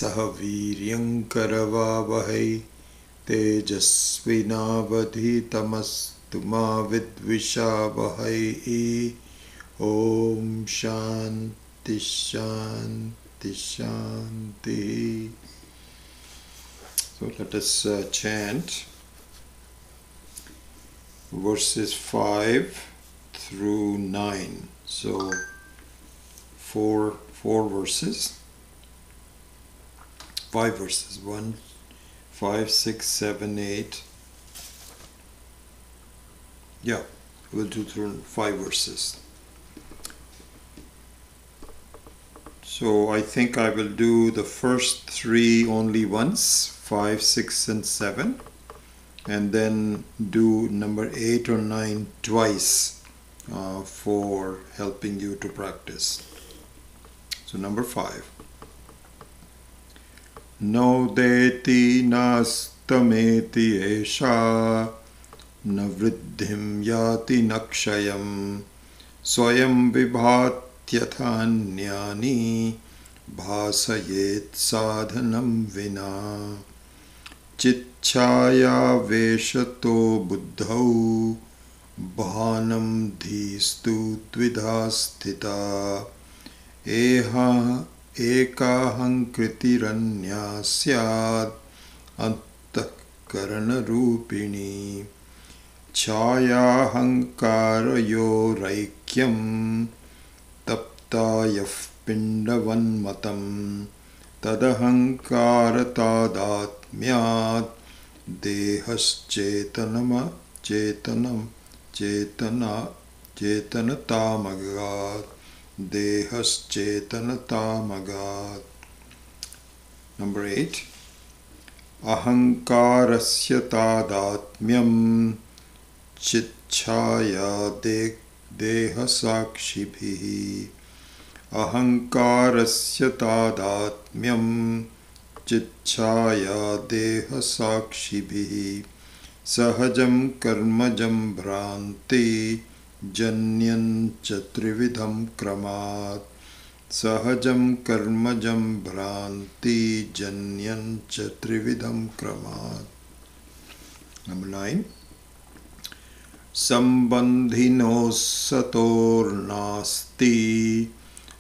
सह वीर्यङ्करवावहै तेजस्विनावधीतमस्तु मा विद्विषावहै। ॐ शान्ति शान्ति शान्ति. So let us chant verses 5 through 9. So four verses. 5 verses. 1, 5, 6, 7, 8. Yeah, we'll do through 5 verses. So I think I will do the first 3 only once, 5, 6, and 7, and then do number 8 or 9 twice for helping you to practice. So number 5. Nodeti nastameti esha na vriddhim yati nakshayam swayam vibhatyatanyani bhasayet sadhanam vina chitchaya veshato buddhau bhanam dhistu tvidhasthita eha ekahankritirannya syad antakaranarupini chhayahankarayoraikyam taptayah pindavanmatam tadahankaratadaatmyat dehascetanatamagaat dehascetanatamagaat. Number 8. Ahankarasya tadatmyam chitchaya dehasakshibhihi ahankarasya tadatmyam chitchaya dehasakshibhihi sahajam karmajam bhranti janyan chatrividham kramat sahajam karmajam bhranti janyan chatrividham kramat. Number 9. Sambandhino satornasti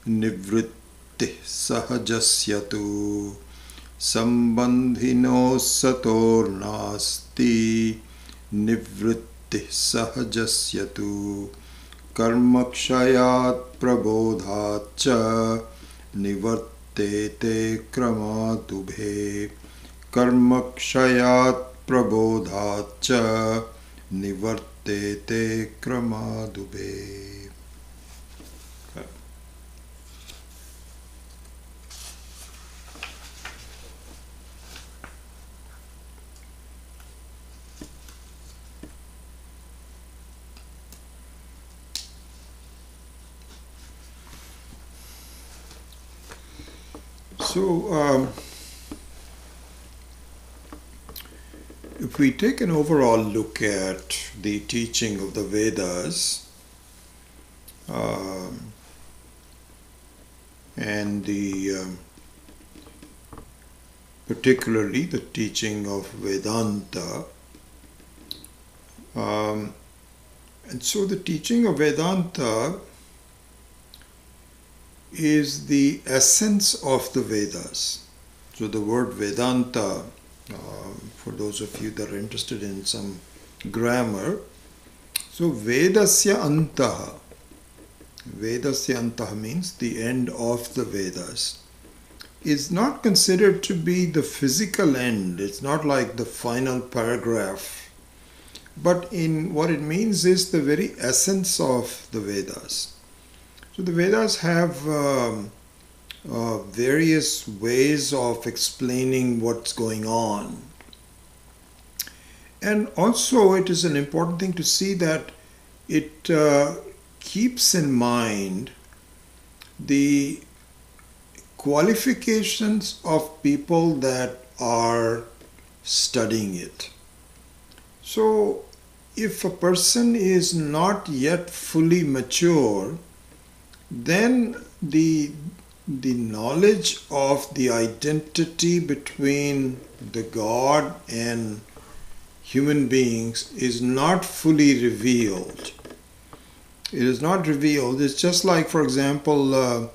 nivritti sahajasyatu sambandhino satornasti nivritti sahajasyatu karmakshayat prabodhat cha nivartete kramatubhe karmakshayat prabodhat cha nivartete kramadubhe. So, if we take an overall look at the teaching of the Vedas and particularly the teaching of Vedanta, and so the teaching of Vedanta is the essence of the Vedas. So the word Vedanta, for those of you that are interested in some grammar, so Vedasya Antaha. Vedasya Antaha means the end of the Vedas. Is not considered to be the physical end. It's not like the final paragraph. But in what it means is the very essence of the Vedas. So the Vedas have various ways of explaining what's going on. And also it is an important thing to see that it keeps in mind the qualifications of people that are studying it. So if a person is not yet fully mature, then the the knowledge of the identity between the God and human beings is not fully revealed. It is not revealed. It's just like, for example,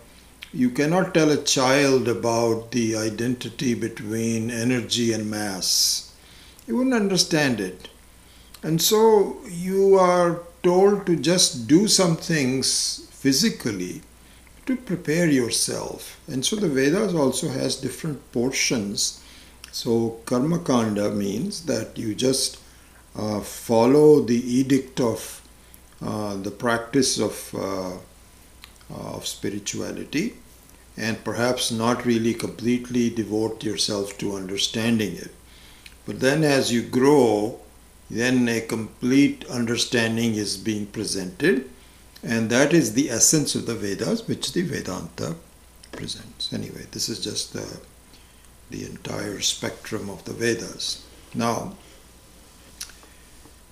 you cannot tell a child about the identity between energy and mass. He wouldn't understand it. And so you are told to just do some things physically to prepare yourself. And so the Vedas also has different portions. So Karma Kanda means that you just follow the edict of the practice of spirituality, and perhaps not really completely devote yourself to understanding it. But then as you grow, then a complete understanding is being presented, and that is the essence of the Vedas, which the Vedanta presents. Anyway, this is just the entire spectrum of the Vedas. Now,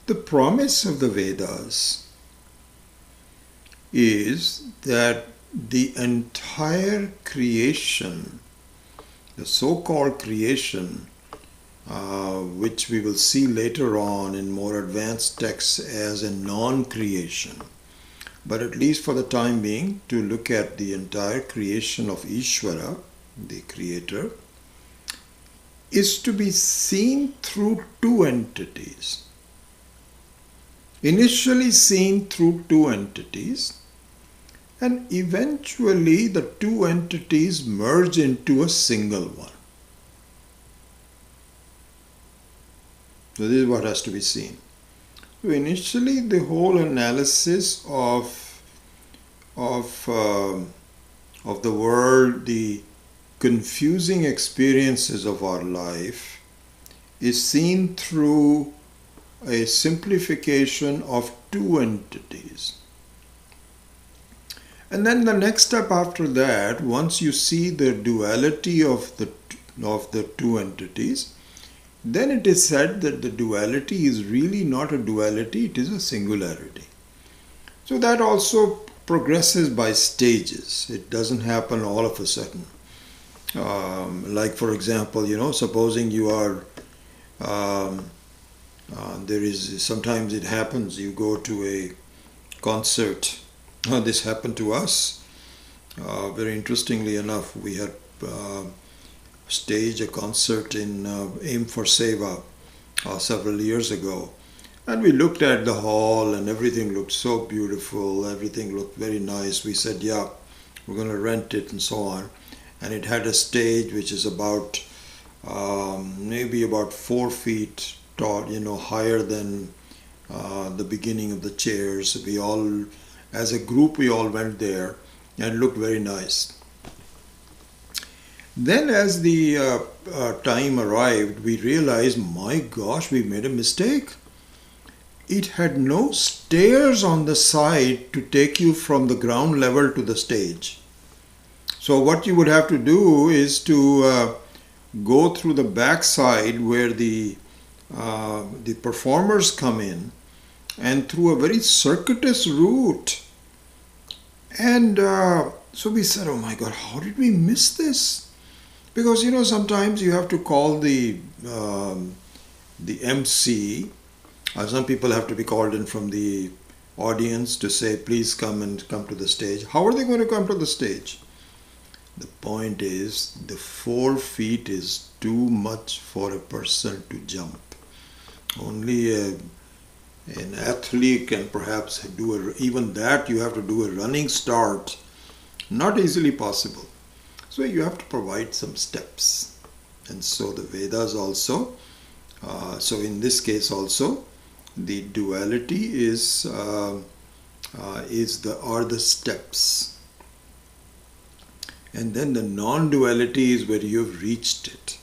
the promise of the Vedas is that the entire creation, the so-called creation, which we will see later on in more advanced texts as a non-creation, but at least for the time being, to look at the entire creation of Ishvara, the Creator, is to be seen through two entities. Initially seen through two entities, and eventually the two entities merge into a single one. So this is what has to be seen. So initially the whole analysis of the world, the confusing experiences of our life, is seen through a simplification of two entities. And then the next step after that, once you see the duality of the two entities, then it is said that the duality is really not a duality, it is a singularity. So that also progresses by stages. It doesn't happen all of a sudden. Like for example, supposing you are, sometimes it happens, you go to a concert. This happened to us. Very interestingly enough, we had staged a concert in Aim for Seva several years ago. And we looked at the hall and everything looked so beautiful, everything looked very nice. We said, yeah, we're going to rent it and so on. And it had a stage which is about maybe about 4 feet tall, higher than the beginning of the chairs. We all, as a group, we all went there and it looked very nice. Then as the time arrived, we realized, my gosh, we made a mistake. It had no stairs on the side to take you from the ground level to the stage. So what you would have to do is to go through the back side where the performers come in, and through a very circuitous route. And so we said, oh my God, how did we miss this? Because sometimes you have to call the MC. Some people have to be called in from the audience to say, please come to the stage. How are they going to come to the stage? The point is, the 4 feet is too much for a person to jump. Only an athlete can perhaps do even that. You have to do a running start. Not easily possible. So you have to provide some steps. And so the Vedas also, so in this case also, the duality are the steps. And then the non-duality is where you've reached it.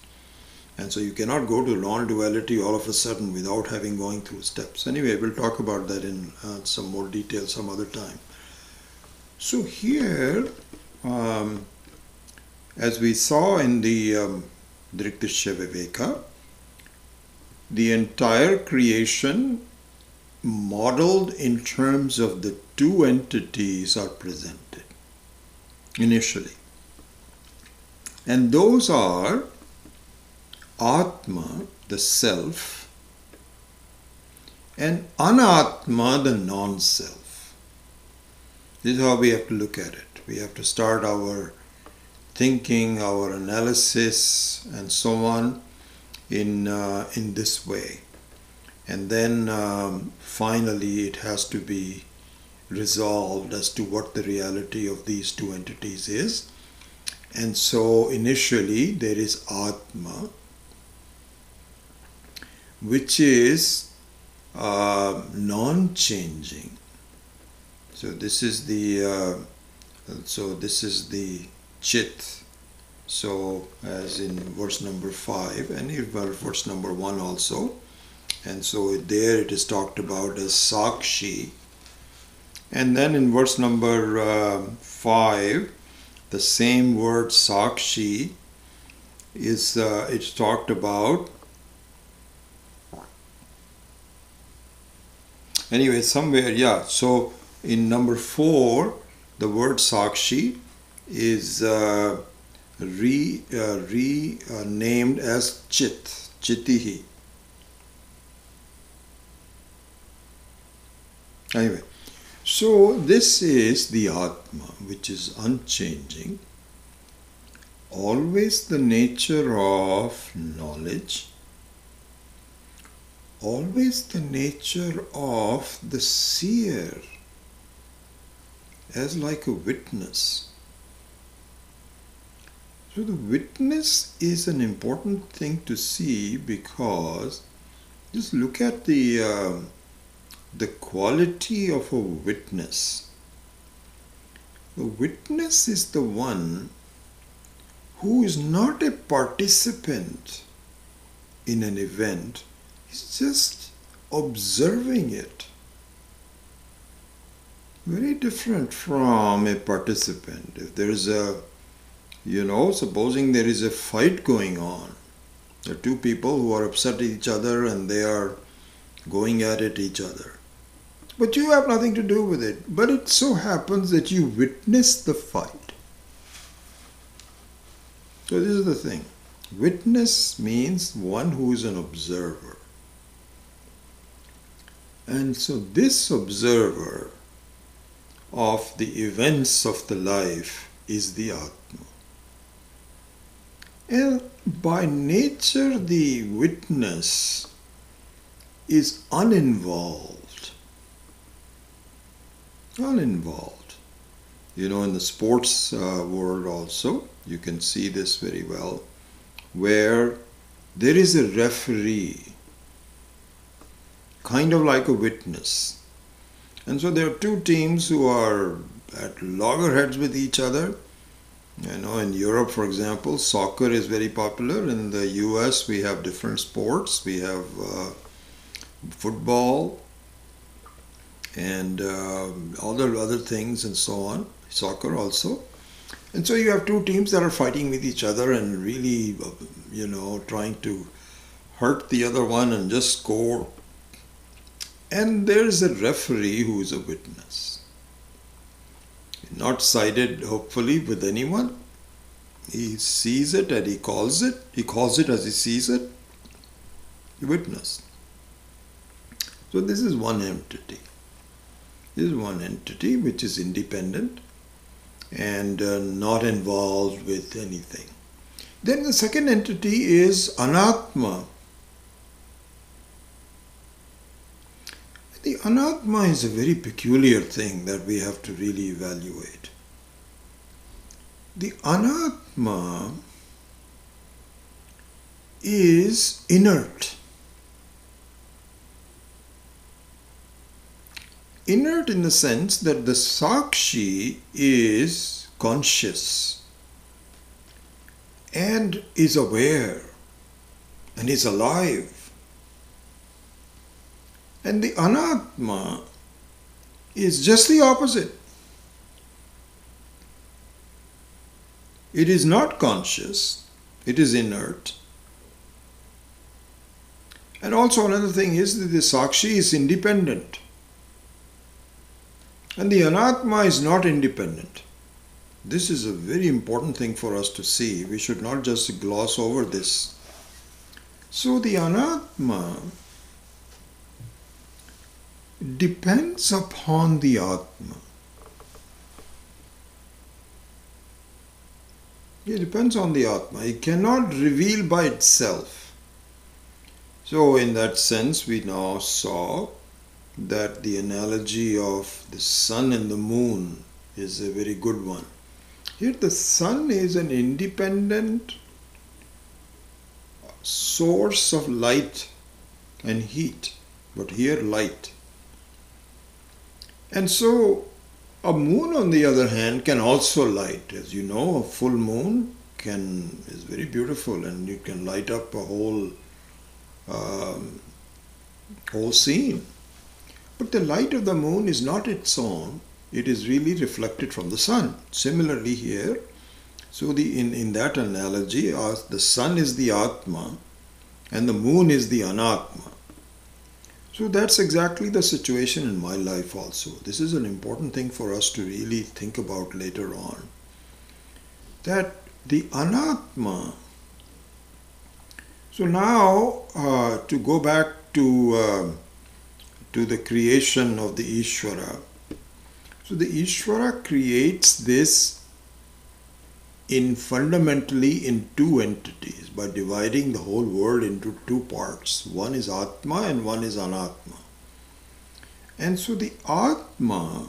And so you cannot go to non-duality all of a sudden without having going through steps. Anyway, we'll talk about that in some more detail some other time. So here, as we saw in the Drg Drsya Viveka, the entire creation modeled in terms of the two entities are presented initially. And those are Atma, the self, and Anatma, the non-self. This is how we have to look at it. We have to start our thinking, our analysis, and so on in this way. And then finally it has to be resolved as to what the reality of these two entities is. And so initially there is Atma, which is non-changing. So this is the Chit. So as in verse number 5 and verse number 1 also. And so there it is talked about as Sakshi. And then in verse number 5, the same word Sakshi is it's talked about. Anyway, somewhere, yeah. So in number 4, the word Sakshi is named as Chit, Chitihi. Anyway, so this is the Atma, which is unchanging, always the nature of knowledge, always the nature of the seer, as like a witness. So the witness is an important thing to see, because just look at the quality of a witness. The witness is the one who is not a participant in an event, he's just observing it. Very different from a participant. If there is supposing there is a fight going on, there are two people who are upset at each other and they are going at it each other. But you have nothing to do with it. But it so happens that you witness the fight. So this is the thing. Witness means one who is an observer. And so this observer of the events of the life is the Atma. And by nature the witness is uninvolved. Uninvolved. In the sports world also, you can see this very well, where there is a referee, kind of like a witness. And so there are two teams who are at loggerheads with each other. In Europe, for example, soccer is very popular. In the US, we have different sports. We have football and other things and so on, soccer also. And so you have two teams that are fighting with each other and really, trying to hurt the other one and just score. And there is a referee who is a witness. Not sided, hopefully, with anyone. He sees it and he calls it. He calls it as he sees it. Witness. So this is one entity. This is one entity which is independent and not involved with anything. Then the second entity is Anatma. The Anatma is a very peculiar thing that we have to really evaluate. The Anatma is inert. Inert in the sense that the Sakshi is conscious and is aware and is alive. And the Anatma is just the opposite. It is not conscious, it is inert. And also another thing is that the Sakshi is independent. And the Anatma is not independent. This is a very important thing for us to see. We should not just gloss over this. So the Anatma depends upon the Atma. It depends on the Atma. It cannot reveal by itself. So in that sense, we now saw that the analogy of the sun and the moon is a very good one. Here the sun is an independent source of light and heat, but here light. And so a moon, on the other hand, can also light. As you know, a full moon is very beautiful, and you can light up a whole scene. But the light of the moon is not its own. It is really reflected from the sun. Similarly here, so in that analogy, the sun is the Atma and the moon is the Anatma. So that's exactly the situation in my life also. This is an important thing for us to really think about later on. That the Anatma. So now to go back to the creation of the Ishvara. So the Ishvara creates this fundamentally in two entities by dividing the whole world into two parts. One is Atma and one is Anatma. And so the Atma,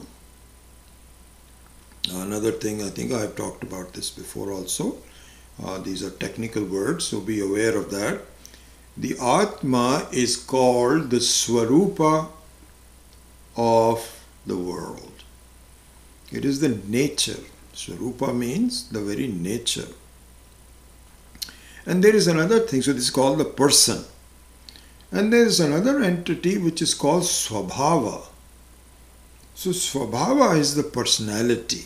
another thing, I think I have talked about this before also. These are technical words, so be aware of that. The Atma is called the Swarupa of the world. It is the nature. Swarupa means the very nature. And there is another thing, so this is called the person. And there is another entity which is called Swabhava. So Swabhava is the personality.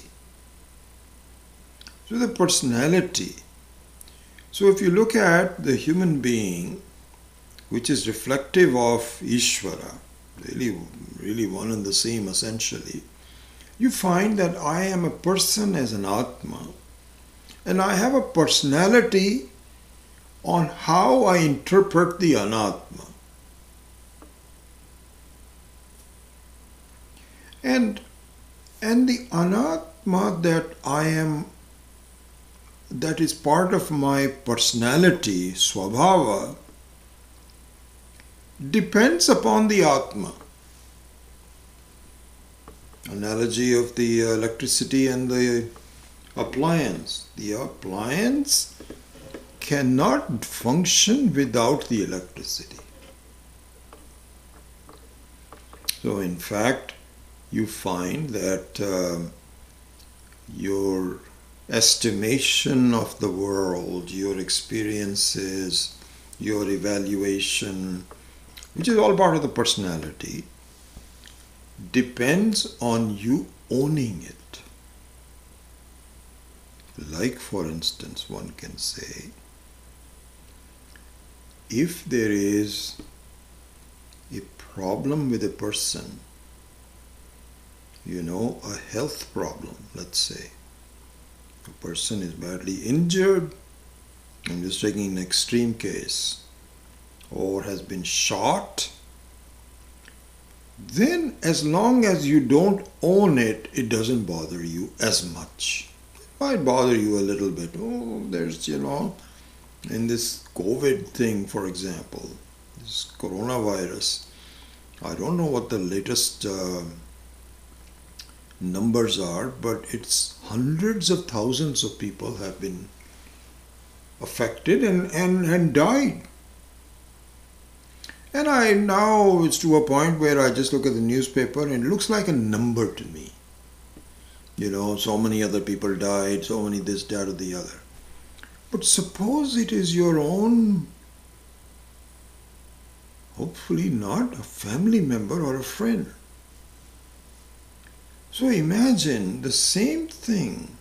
So the personality. So if you look at the human being, which is reflective of Ishvara, really one and the same essentially, you find that I am a person as an Atma, and I have a personality on how I interpret the Anatma. And the Anatma that is part of my personality, Swabhava, depends upon the Atma. Analogy of the electricity and the appliance. The appliance cannot function without the electricity. So in fact, you find that your estimation of the world, your experiences, your evaluation, which is all part of the personality, depends on you owning it. Like, for instance, one can say, if there is a problem with a person, a health problem, let's say, a person is badly injured, I'm just taking an extreme case, or has been shot, then as long as you don't own it, it doesn't bother you as much. It might bother you a little bit. Oh, there's, in this COVID thing, for example, this coronavirus, I don't know what the latest numbers are, but it's hundreds of thousands of people have been affected and died. And now it's to a point where I just look at the newspaper and it looks like a number to me. So many other people died, so many this, that, or the other. But suppose it is your own, hopefully not a family member or a friend. So imagine the same thing.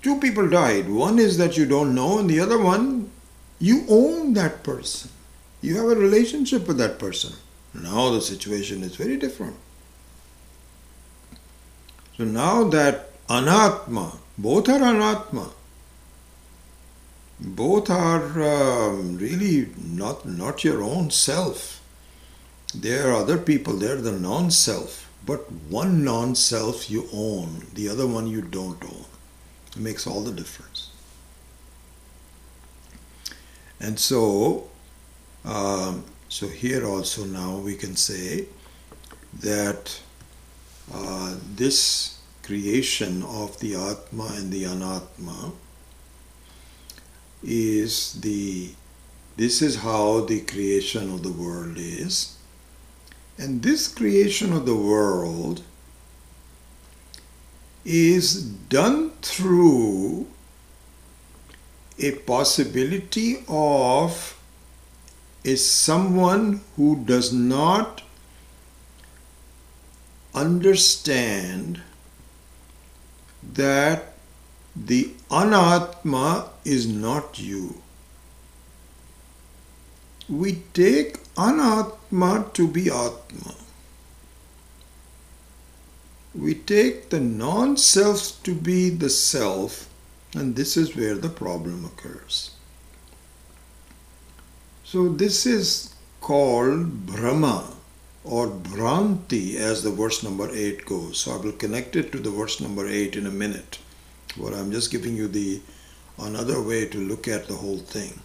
Two people died. One is that you don't know, and the other one, you own that person. You have a relationship with that person. Now the situation is very different. So now that anatma, both are anatma, both are really not your own self. There are other people, they're the non-self, but one non-self you own, the other one you don't own. It makes all the difference. And so here also now we can say that this creation of the Atma and the Anatma this is how the creation of the world is. And this creation of the world is done through a possibility of someone who does not understand that the anatma is not you. We take anatma to be atma. We take the non-self to be the self, and this is where the problem occurs. So this is called Brahma or Bhranti as the verse number 8 goes. So I will connect it to the verse number 8 in a minute. But I'm just giving you another way to look at the whole thing.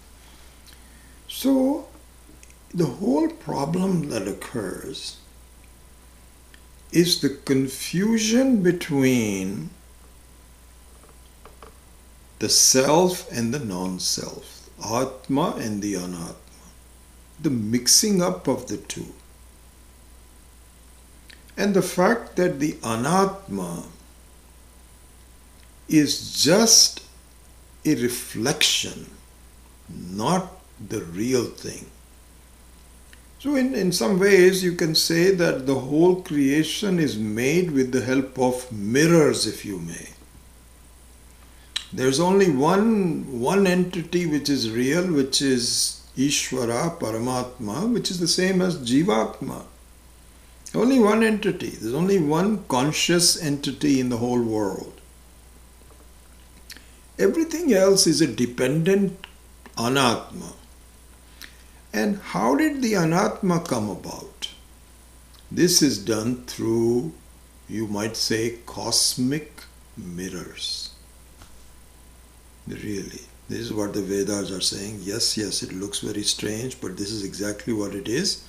So the whole problem that occurs is the confusion between the self and the non-self, Atma and the Anatma, the mixing up of the two. And the fact that the Anatma is just a reflection, not the real thing. So in some ways you can say that the whole creation is made with the help of mirrors, if you may. There's only one entity which is real, which is Ishvara, Paramatma, which is the same as Jivatma. Only one entity. There's only one conscious entity in the whole world. Everything else is a dependent anatma. And how did the anatma come about? This is done through, you might say, cosmic mirrors. Really. This is what the Vedas are saying. Yes, it looks very strange, but this is exactly what it is.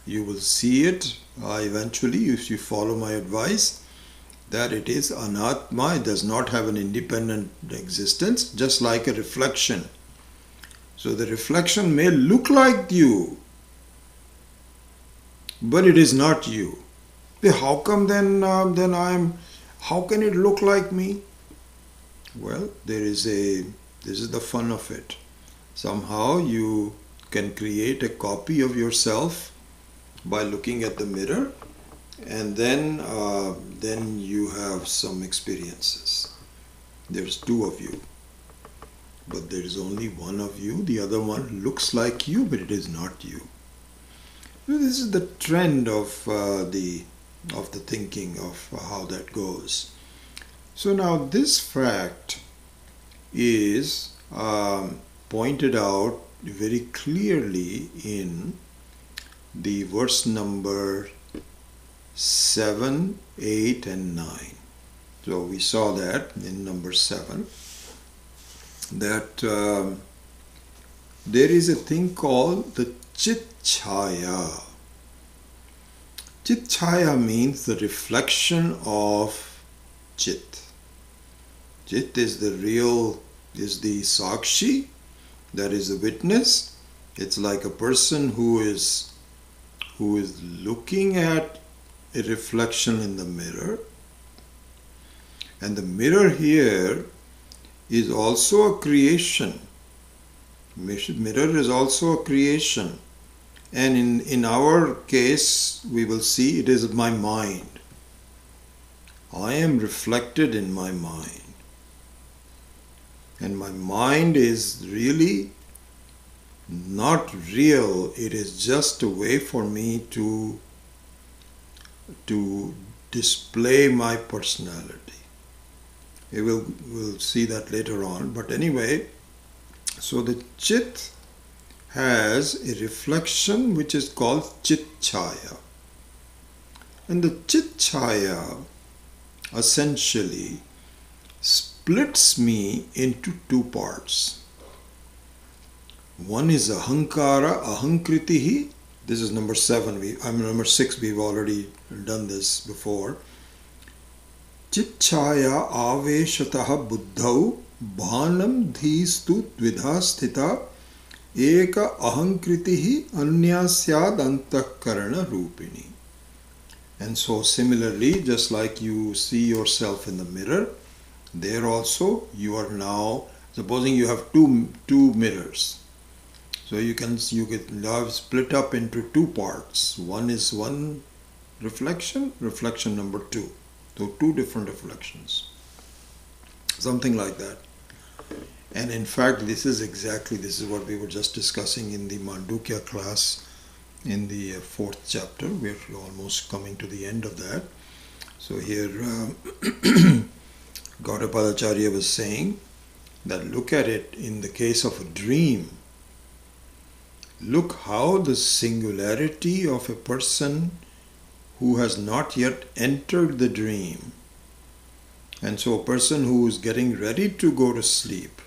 You will see it eventually if you follow my advice, that it is anatma. It does not have an independent existence, just like a reflection. So the reflection may look like you, but it is not you. How come then how can it look like me? Well, this is the fun of it. Somehow you can create a copy of yourself by looking at the mirror, and then you have some experiences. There's two of you, but there is only one of you. The other one looks like you, but it is not you. So this is the trend of the thinking of how that goes. So now this fact is pointed out very clearly in the verse number 7, 8 and 9. So we saw that in number 7, that there is a thing called the Chit Chaya. Chit Chaya means the reflection of Chit. Chit is the Sakshi, that is the witness. It's like a person who is looking at a reflection in the mirror. And the mirror here is also a creation. Mirror is also a creation. And in our case, we will see it is my mind. I am reflected in my mind. And my mind is really not real. It is just a way for me to display my personality. We'll see that later on. But anyway, so the Chit has a reflection which is called Chit Chaya. And the Chit Chaya essentially splits me into two parts. One is Ahankara, Ahankritihi. This is number 7. I'm number 6. We've already done this before. Chitchaya aveshataha buddhau bhanam dhistu dvidha sthita eka ahankritihi anyasyad antahkarana rupini. And so similarly, just like you see yourself in the mirror, there also you are now, supposing you have two mirrors. So you can now split up into two parts. One is one reflection number 2. So 2 different reflections. Something like that. And in fact, this is what we were just discussing in the Mandukya class in the 4th chapter. We're almost coming to the end of that. So here Gaudapadacharya was saying that look at it in the case of a dream. Look how the singularity of a person who has not yet entered the dream, and so a person who is getting ready to go to sleep,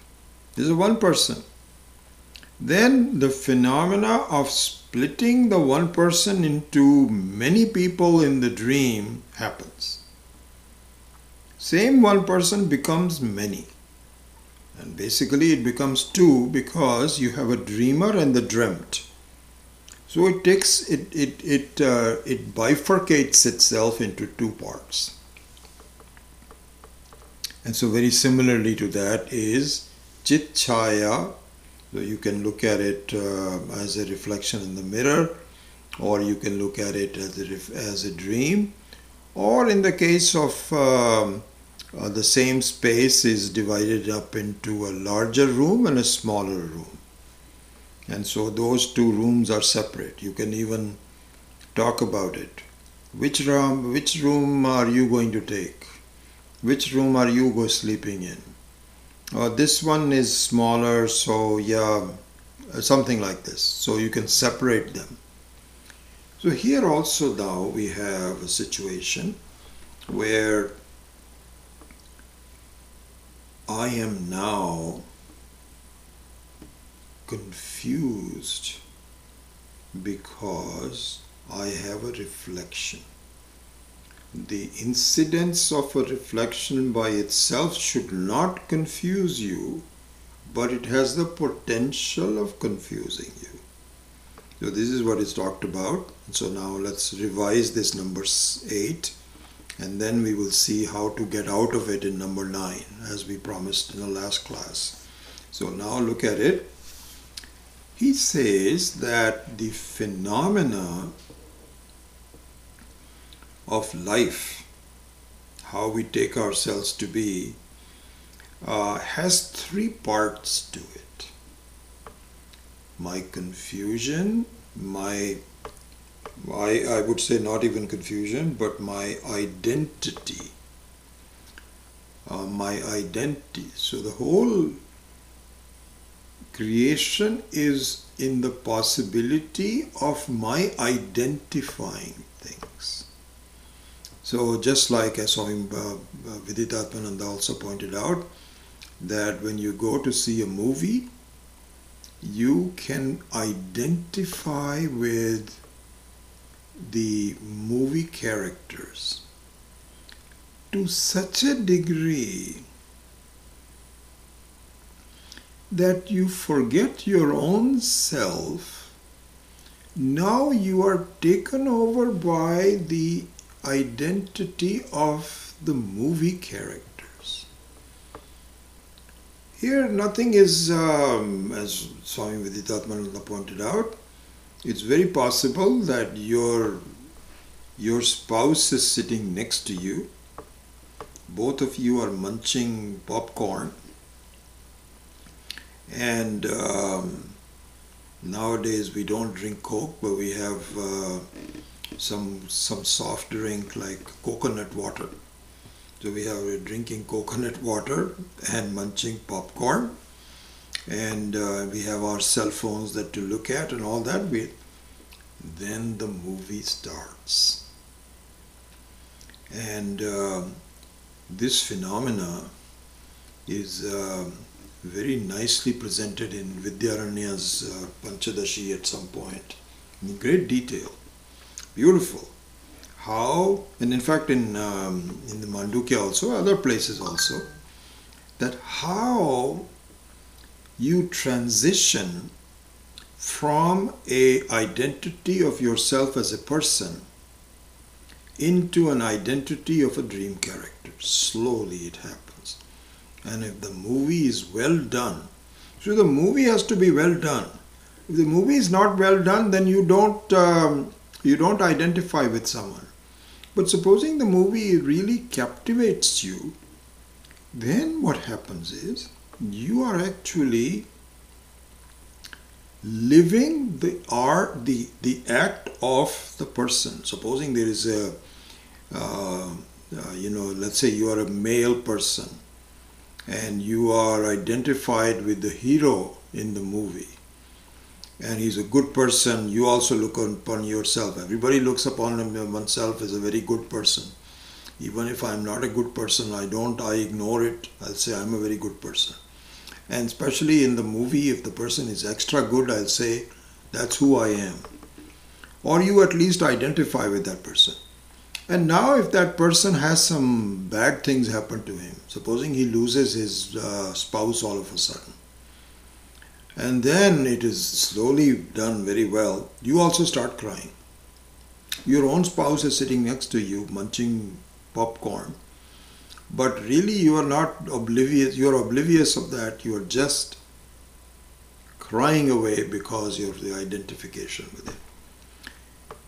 this is one person. Then the phenomena of splitting the one person into many people in the dream happens. Same one person becomes many. And basically it becomes 2 because you have a dreamer and the dreamt. So it bifurcates itself into 2 parts. And so very similarly to that is Chit Chaya. So you can look at it as a reflection in the mirror, or you can look at it as a dream, or in the case of the same space is divided up into a larger room and a smaller room. And so those 2 rooms are separate. You can even talk about it. Which room are you going to take? Which room are you sleeping in? This one is smaller, so yeah, something like this. So you can separate them. So here also now we have a situation where I am now confused because I have a reflection. The incidence of a reflection by itself should not confuse you, but it has the potential of confusing you. So this is what is talked about. So now let's revise this number 8, and then we will see how to get out of it in number 9, as we promised in the last class. So now look at it. He says that the phenomena of life, how we take ourselves to be, has 3 parts to it. My confusion, I would say not even confusion, but my identity. So the whole creation is in the possibility of my identifying things. So just like as Swami Viditatmananda also pointed out, that when you go to see a movie, you can identify with the movie characters to such a degree that you forget your own self. Now you are taken over by the identity of the movie characters. Here nothing is, as Swami Viditatmananda pointed out, it's very possible that your spouse is sitting next to you. Both of you are munching popcorn. And nowadays we don't drink Coke, but we have some soft drink like coconut water. So we have drinking coconut water and munching popcorn, and we have our cell phones that to look at and all that. Then the movie starts, and this phenomena is very nicely presented in Vidyaranya's Panchadashi at some point in great detail. Beautiful. How, and in fact in the Mandukya also, other places also, that how you transition from a identity of yourself as a person into an identity of a dream character. Slowly it happens. And if the movie is well done, so the movie has to be well done. If the movie is not well done, then you don't identify with someone. But supposing the movie really captivates you, then what happens is you are actually living the art, the act of the person. Supposing there is a, let's say you are a male person and you are identified with the hero in the movie, and he's a good person. You also look upon yourself. Everybody looks upon oneself as a very good person. Even if I'm not a good person, I ignore it. I'll say I'm a very good person. And especially in the movie, if the person is extra good, I'll say that's who I am. Or you at least identify with that person. And now if that person has some bad things happen to him, supposing he loses his spouse all of a sudden, and then it is slowly done very well, you also start crying. Your own spouse is sitting next to you munching popcorn, but really you are not oblivious, you are oblivious of that, you are just crying away because of the identification with it.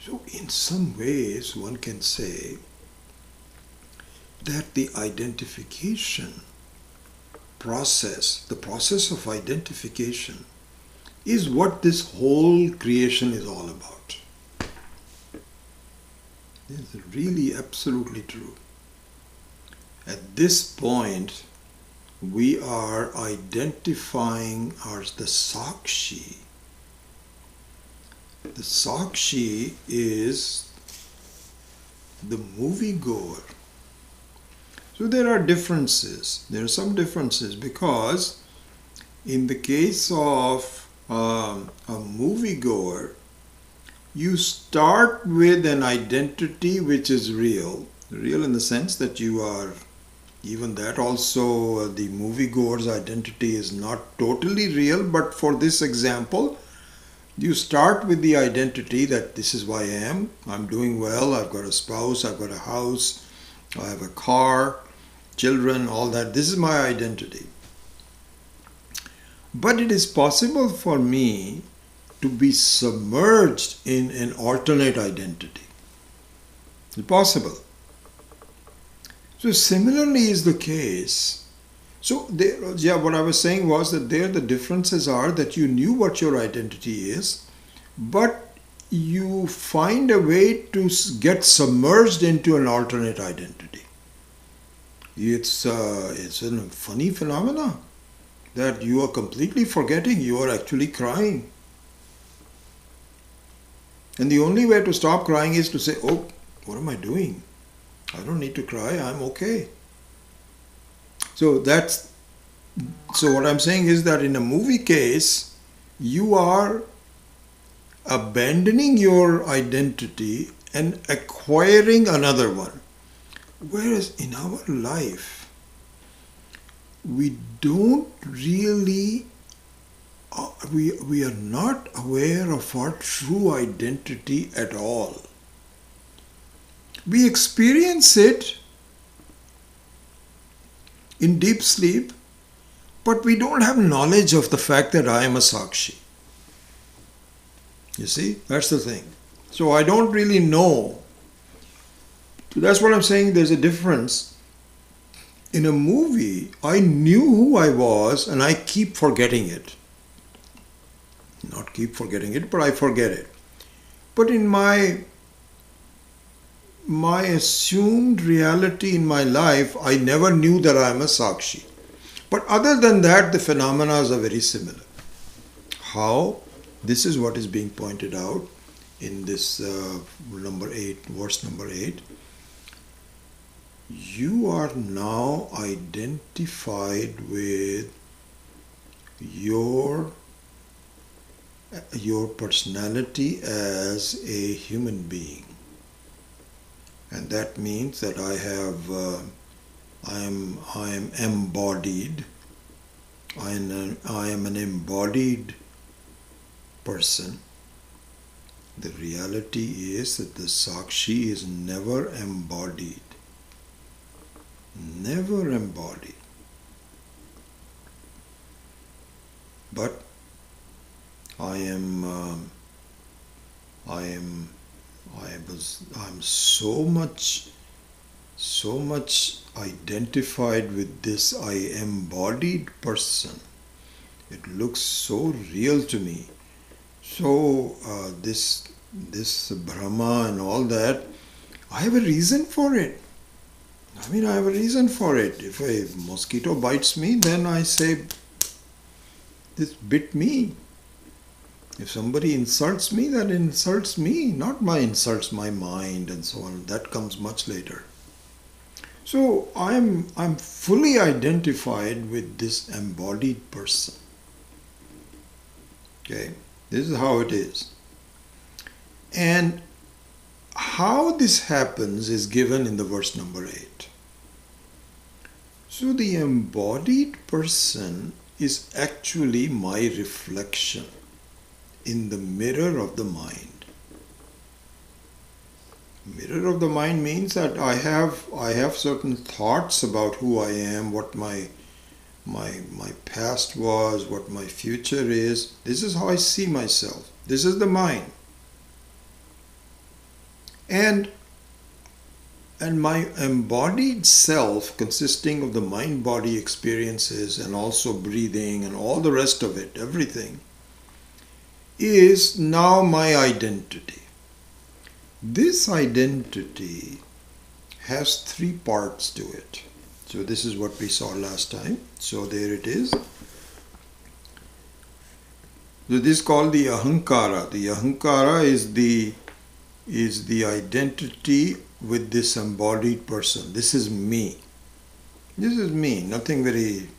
So in some ways one can say that the identification process, the process of identification, is what this whole creation is all about. It's really absolutely true. At this point, we are identifying the Sakshi. The Sakshi is the moviegoer. So there are differences. There are some differences because in the case of a moviegoer, you start with an identity which is real. Real in the sense that you are, even that also, the moviegoer's identity is not totally real, but for this example, you start with the identity that this is who I am, I'm doing well, I've got a spouse, I've got a house, I have a car, children, all that. This is my identity. But it is possible for me to be submerged in an alternate identity. It's possible. So similarly is the case. So what I was saying was that there the differences are that you knew what your identity is, but you find a way to get submerged into an alternate identity. It's a funny phenomena that you are completely forgetting, you are actually crying. And the only way to stop crying is to say, oh, what am I doing? I don't need to cry, I'm okay. So what I'm saying is that in a movie case, you are abandoning your identity and acquiring another one. Whereas in our life, we don't really, we are not aware of our true identity at all. We experience it in deep sleep, but we don't have knowledge of the fact that I am a Sakshi. You see, that's the thing. So I don't really know. So that's what I'm saying, there's a difference. In a movie, I knew who I was and I keep forgetting it. Not keep forgetting it, but I forget it. But in my my assumed reality in my life, I never knew that I am a Sakshi. But other than that, the phenomena are very similar. How? This is what is being pointed out in this verse number 8. You are now identified with your personality as a human being. And that means that I am embodied. I am an embodied person. The reality is that the Sakshi is never embodied. Never embodied. But I'm so much identified with this I embodied person. It looks so real to me. So this Brahma and all that, I have a reason for it. I have a reason for it. If a mosquito bites me, then I say, this bit me. If somebody insults me, that insults me, not insults my mind and so on. That comes much later. So I'm fully identified with this embodied person. Okay, this is how it is. And how this happens is given in the verse number 8. So the embodied person is actually my reflection in the mirror of the mind. Mirror of the mind means that I have certain thoughts about who I am, what my past was, what my future is. This is how I see myself. This is the mind. And my embodied self, consisting of the mind-body experiences and also breathing and all the rest of it, everything, is now my identity. This identity has 3 parts to it. So this is what we saw last time. So there it is. So this is called the ahankara. The ahankara is the identity with this embodied person. This is me. This is me. Nothing very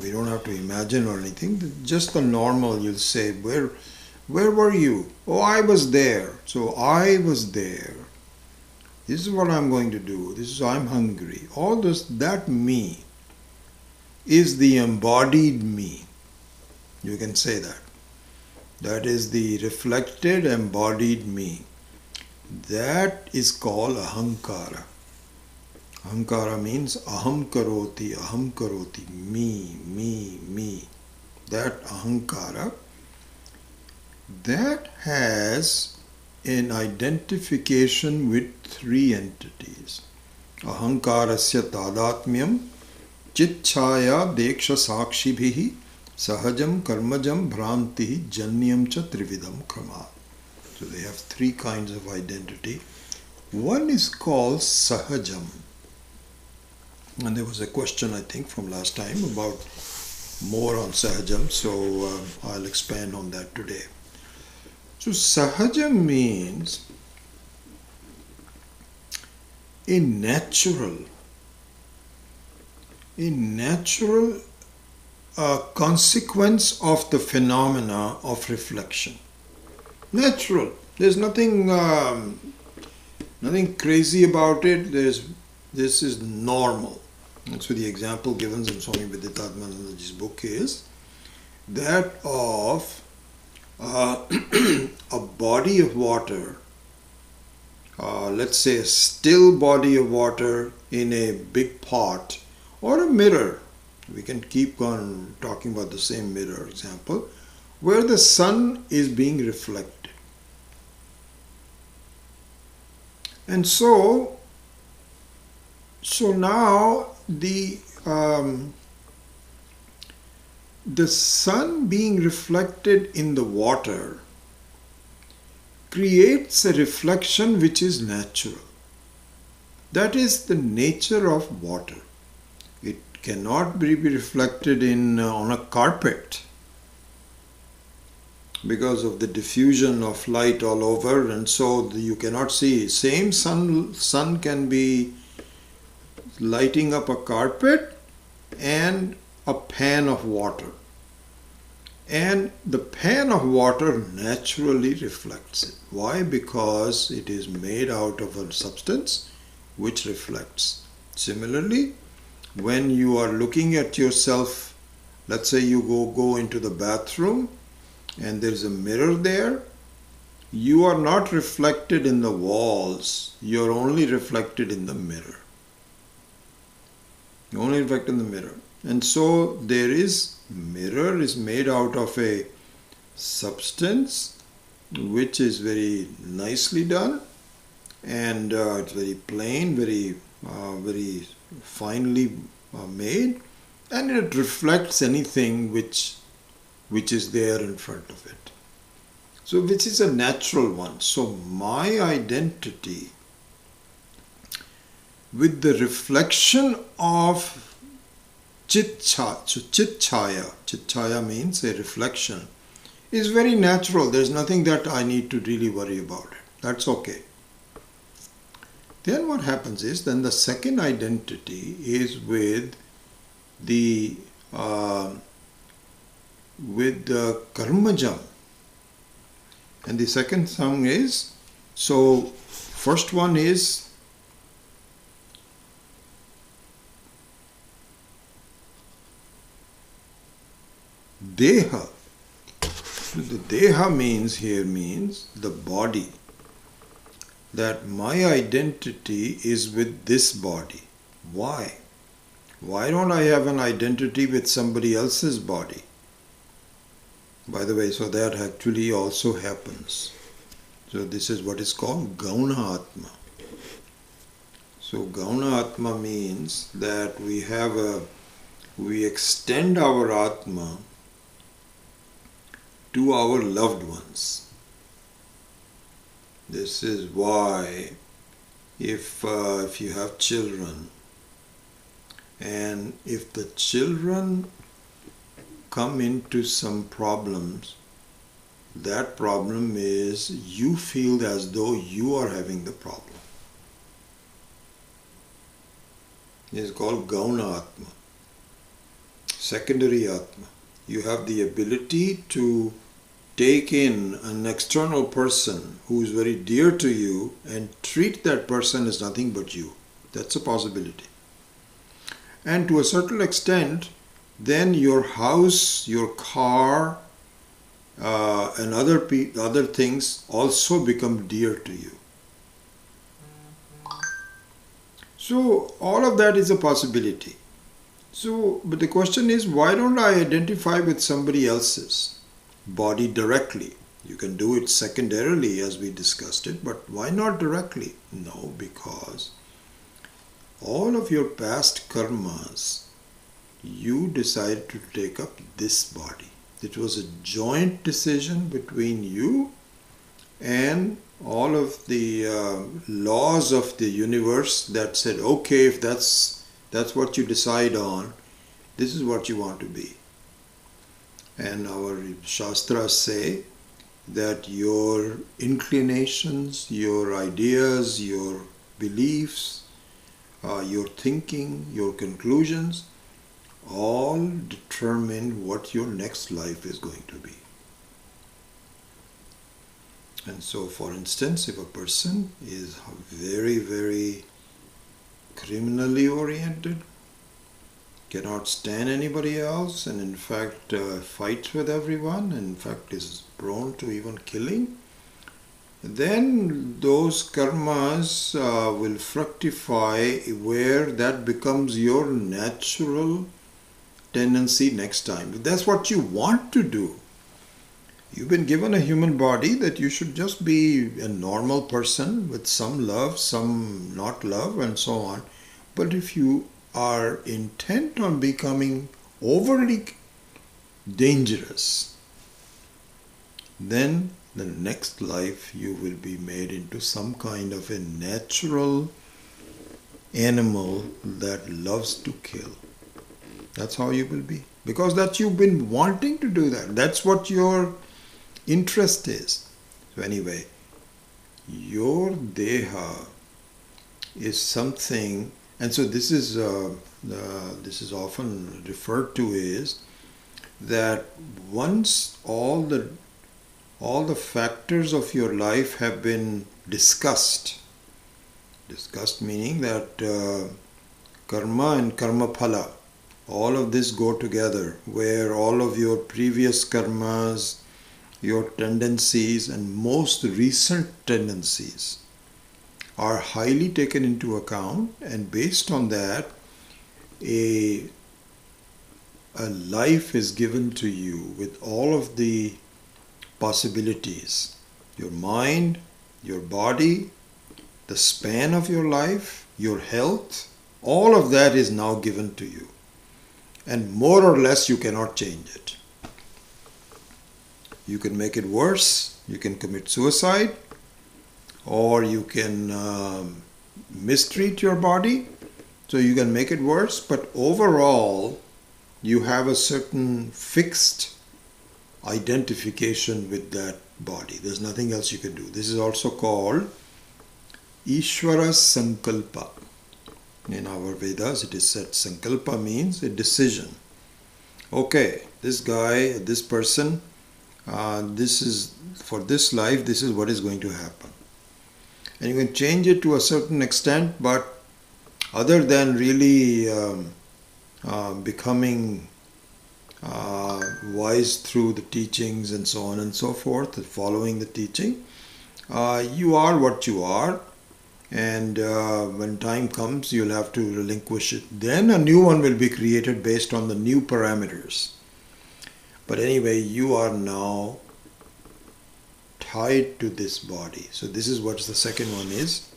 we don't have to imagine or anything. Just the normal. You'll say, where were you? Oh, I was there. So I was there. This is what I'm going to do. This is, I'm hungry. All this, that me is the embodied me. You can say that. That is the reflected embodied me. That is called ahankara. Ahankara means aham karoti, me. That ahankara, that has an identification with 3 entities. Ahankarasya tadatmyam chitchaya deksha sakshibhihi sahajam karmajam bhranti janyam cha trividam kramat. So they have 3 kinds of identity. One is called sahajam. And there was a question, I think, from last time about more on sahajam. So I'll expand on that today. So sahajam means a natural consequence of the phenomena of reflection. Natural. There's nothing crazy about it. This is normal. And so the example given in Swami Vidyatmanandaji's book is that of a body of water, let's say a still body of water in a big pot, or a mirror. We can keep on talking about the same mirror example, where the sun is being reflected. And so now the sun being reflected in the water creates a reflection which is natural. That is the nature of water. It cannot be reflected on a carpet because of the diffusion of light all over, and so you cannot see. Same sun can be lighting up a carpet and a pan of water. And the pan of water naturally reflects it. Why? Because it is made out of a substance which reflects. Similarly, when you are looking at yourself, let's say you go into the bathroom and there's a mirror there, you are not reflected in the walls, you are only reflected in the mirror. You only reflect in the mirror. And so mirror is made out of a substance which is very nicely done, and it's very plain, very finely made, and it reflects anything which is there in front of it. So which is a natural one. So my identity with the reflection of Chit-chaya means a reflection, is very natural. There's nothing that I need to really worry about it. That's okay. Then what happens is, then the second identity is with the karmajam. And the second thing is, so first one is Deha. The Deha means the body. That my identity is with this body. Why? Why don't I have an identity with somebody else's body? By the way, so that actually also happens. So this is what is called Gauna Atma. So Gauna Atma means that we extend our Atma to our loved ones. This is why if you have children, and if the children come into some problems, that problem is you feel as though you are having the problem. It's called Gauna Atma. Secondary Atma. You have the ability to take in an external person who is very dear to you and treat that person as nothing but you. That's a possibility. And to a certain extent, then your house, your car, and other things also become dear to you. So all of that is a possibility. So, but the question is, why don't I identify with somebody else's body directly? You can do it secondarily as we discussed it, but why not directly? No, because all of your past karmas, you decided to take up this body. It was a joint decision between you and all of the laws of the universe that said, okay, if that's what you decide on, this is what you want to be. And our Shastras say that your inclinations, your ideas, your beliefs, your thinking, your conclusions, all determine what your next life is going to be. And so, for instance, if a person is very, very criminally oriented, cannot stand anybody else, and in fact fights with everyone, and in fact is prone to even killing, then those karmas will fructify where that becomes your natural tendency next time. If that's what you want to do, you've been given a human body that you should just be a normal person with some love, some not love, and so on. But if you are intent on becoming overly dangerous, then the next life you will be made into some kind of a natural animal that loves to kill. That's how you will be. Because that you've been wanting to do that. That's what your interest is. So anyway, your deha is something, and so this is often referred to is that once all the factors of your life have been discussed meaning that karma and karma phala, all of this go together, where all of your previous karmas, your tendencies and most recent tendencies are highly taken into account, and based on that a life is given to you with all of the possibilities. Your mind, your body, the span of your life, your health, all of that is now given to you. And more or less you cannot change it. You can make it worse, you can commit suicide, or you can mistreat your body, so you can make it worse, but overall you have a certain fixed identification with that body. There's nothing else you can do. This is also called Ishvara Sankalpa. In our Vedas it is said Sankalpa means a decision. Okay, this guy, this person, this is for this life, this is what is going to happen. And you can change it to a certain extent, but other than really becoming wise through the teachings and so on and so forth, following the teaching, you are what you are, and when time comes you'll have to relinquish it. Then a new one will be created based on the new parameters. But anyway, you are now tied to this body. So this is what the second one is,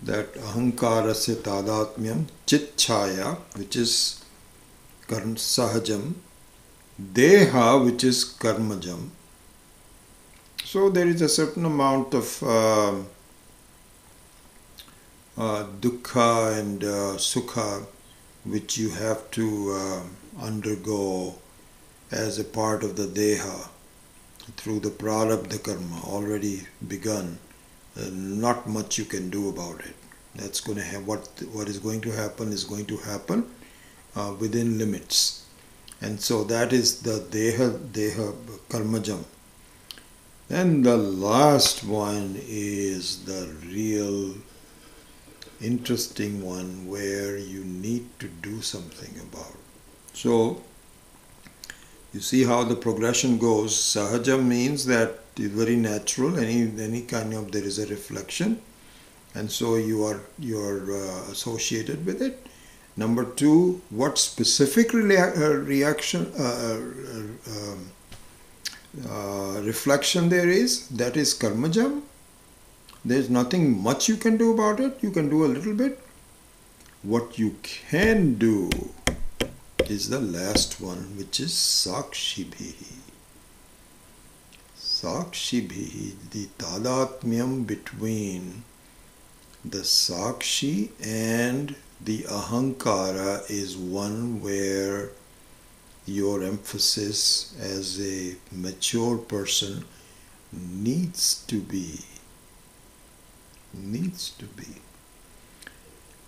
that ahankarasya tadatmyam chitchaya, which is sahajam, deha, which is karmajam. So there is a certain amount of dukkha and sukha which you have to undergo as a part of the deha through the prarabdha karma already begun. Not much you can do about it. That's going to have what is going to happen is going to happen within limits. And so that is the deha karmajam. Then the last one is the real interesting one where you need to do something about. So you see how the progression goes. Sahaja means that it's very natural, any kind of, there is a reflection, and so you are associated with it. Number two, what specific reflection there is, that is karmajam. There's nothing much you can do about it. You can do a little bit. What you can do is the last one, which is sakshibhihi. Sakshibhihi, the tadatmyam between the sakshi and the ahankara is one where your emphasis as a mature person needs to be.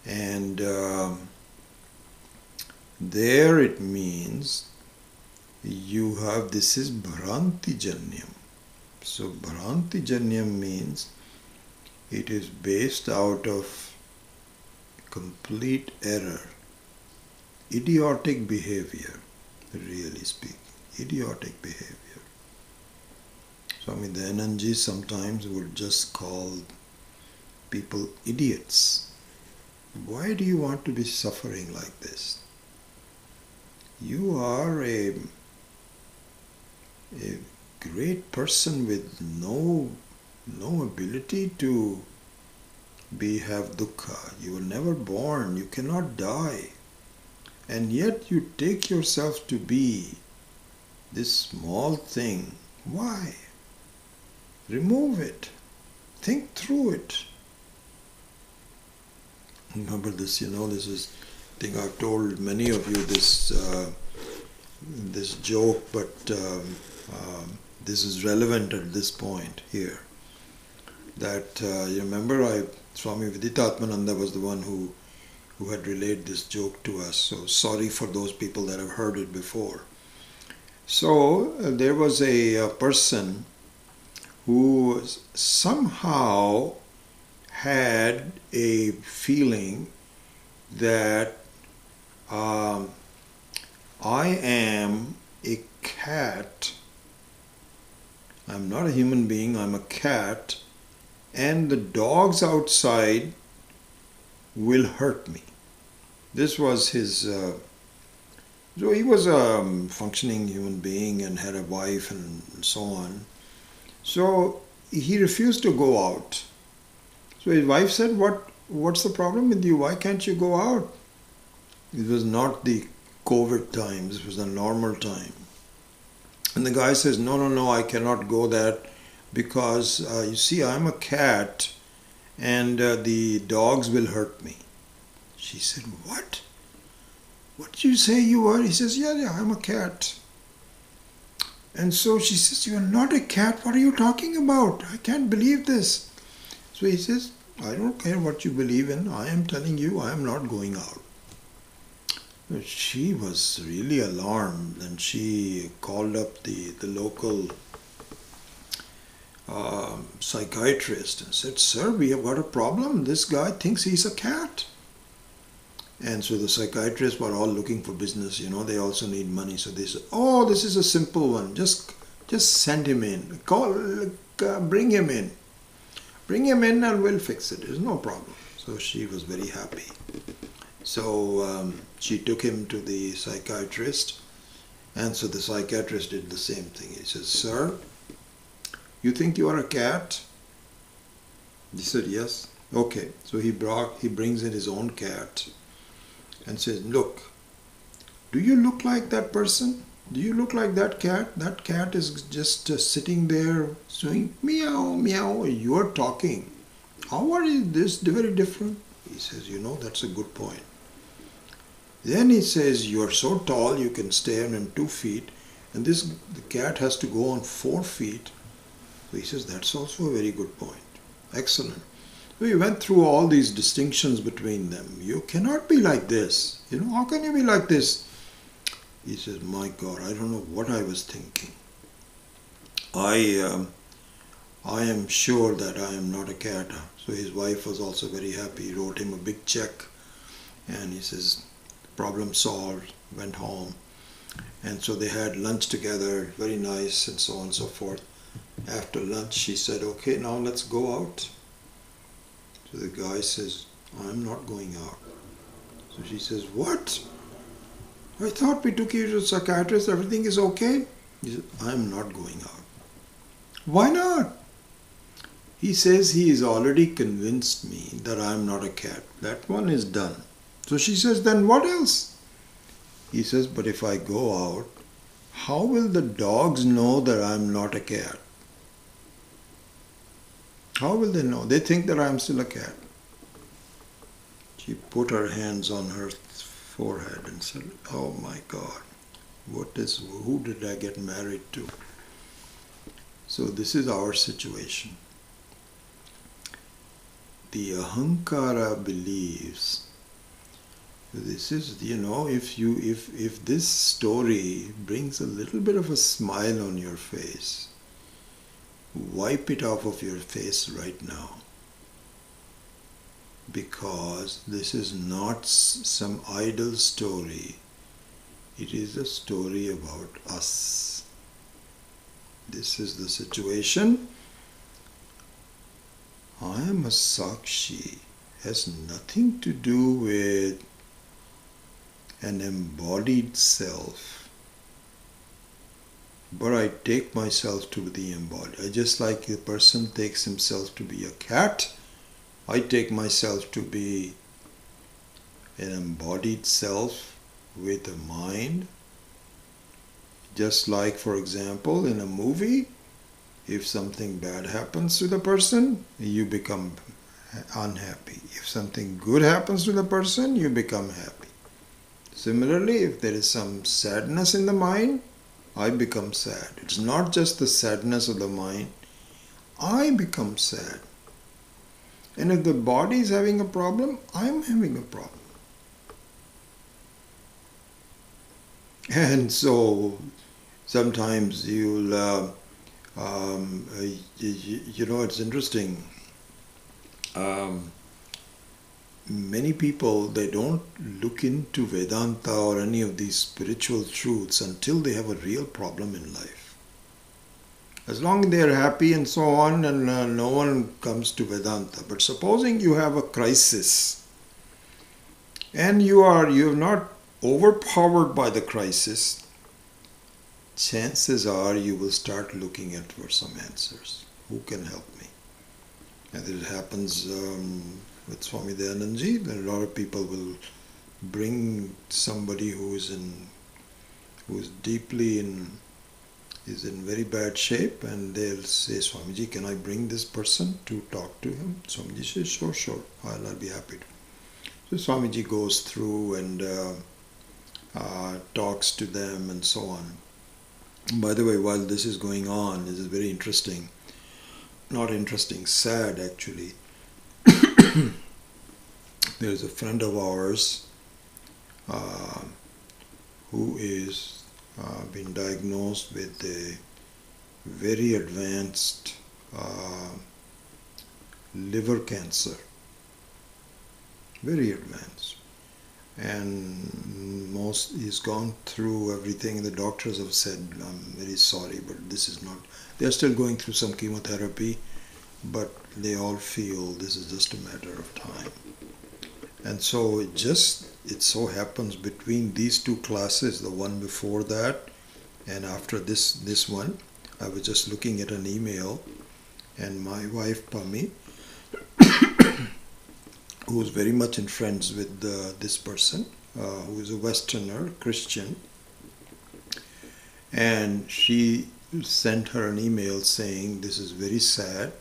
And there it means you have, this is bhrantijanyam. So bhrantijanyam means it is based out of complete error, idiotic behavior, really speaking, idiotic behavior. Swami Dayananji sometimes would just call people idiots. Why do you want to be suffering like this? You are a great person with no ability to have dukkha. You were never born, you cannot die. And yet you take yourself to be this small thing. Why? Remove it. Think through it. Remember this, this is, I think I've told many of you this joke, but this is relevant at this point here. That you remember, Swami Viditatmananda was the one who had relayed this joke to us. So sorry for those people that have heard it before. So there was a person who somehow had a feeling that I am a cat. I'm not a human being, I'm a cat, and the dogs outside will hurt me. This was his... so he was a functioning human being and had a wife and so on. So he refused to go out. So his wife said, what's the problem with you? Why can't you go out? It was not the COVID time, this was the normal time. And the guy says, no, I cannot go that because you see, I'm a cat and the dogs will hurt me. She said, what? What did you say you were? He says, yeah, I'm a cat. And so she says, you are not a cat. What are you talking about? I can't believe this. So he says, I don't care what you believe in. I am telling you, I am not going out. But she was really alarmed and she called up the local psychiatrist and said, sir, we have got a problem. This guy thinks he's a cat. And so the psychiatrists were all looking for business, they also need money. So they said, oh, this is a simple one. Just send him in. Bring him in. Bring him in and we'll fix it. There's no problem. So she was very happy. So she took him to the psychiatrist. And so the psychiatrist did the same thing. He says, sir, you think you are a cat? He said, yes. Okay. So he brings in his own cat and says, look, do you look like that person? Do you look like that cat? That cat is just sitting there saying, meow, meow. You're talking. How are you this very different? He says, that's a good point. Then he says, you're so tall, you can stand on 2 feet. And the cat has to go on 4 feet. So he says, that's also a very good point. Excellent. We went through all these distinctions between them. You cannot be like this. How can you be like this? He says, my God, I don't know what I was thinking. I am sure that I am not a cat. So his wife was also very happy. He wrote him a big check. And he says, problem solved, went home. And so they had lunch together, very nice, and so on and so forth. After lunch, she said, okay, now let's go out. So the guy says, I'm not going out. So she says, what? I thought we took you to a psychiatrist, everything is okay? He says, I'm not going out. Why not? He says he has already convinced me that I'm not a cat. That one is done. So she says, then what else? He says, but if I go out, how will the dogs know that I'm not a cat? How will they know? They think that I'm still a cat. She put her hands on her forehead and said, oh my God, who did I get married to? So this is our situation. The ahankara believes, this is, if this story brings a little bit of a smile on your face, wipe it off of your face right now. Because this is not some idle story. It is a story about us. This is the situation. I am a Sakshi. Has nothing to do with an embodied self. But I take myself to be embodied. Just like a person takes himself to be a cat, I take myself to be an embodied self with a mind. Just like, for example, in a movie, If something bad happens to the person, you become unhappy. If something good happens to the person, you become happy. Similarly, if there is some sadness in the mind, I become sad. It's not just the sadness of the mind, I become sad. And if the body is having a problem, I'm having a problem. And so sometimes you'll, it's interesting. Many people, they don't look into Vedanta or any of these spiritual truths until they have a real problem in life. As long as they are happy and so on, and no one comes to Vedanta. But supposing you have a crisis and you are not overpowered by the crisis, chances are you will start looking at for some answers. Who can help me? And it happens with Swami Dayanandji. A lot of people will bring somebody who is deeply in very bad shape, and they'll say, Swamiji, can I bring this person to talk to him? Swamiji says, sure, I'll be happy to. So Swamiji goes through and talks to them and so on. By the way, while this is going on, this is very interesting. Not interesting, sad actually. There's a friend of ours who is been diagnosed with a very advanced liver cancer. Very advanced. And he's gone through everything. The doctors have said, I'm very sorry, but this is not, they're still going through some chemotherapy, but they all feel this is just a matter of time. And so it so happens between these two classes, the one before that and after this one, I was just looking at an email, and my wife Pami, who is very much in friends with this person, who is a Westerner, Christian, and she sent her an email saying, this is very sad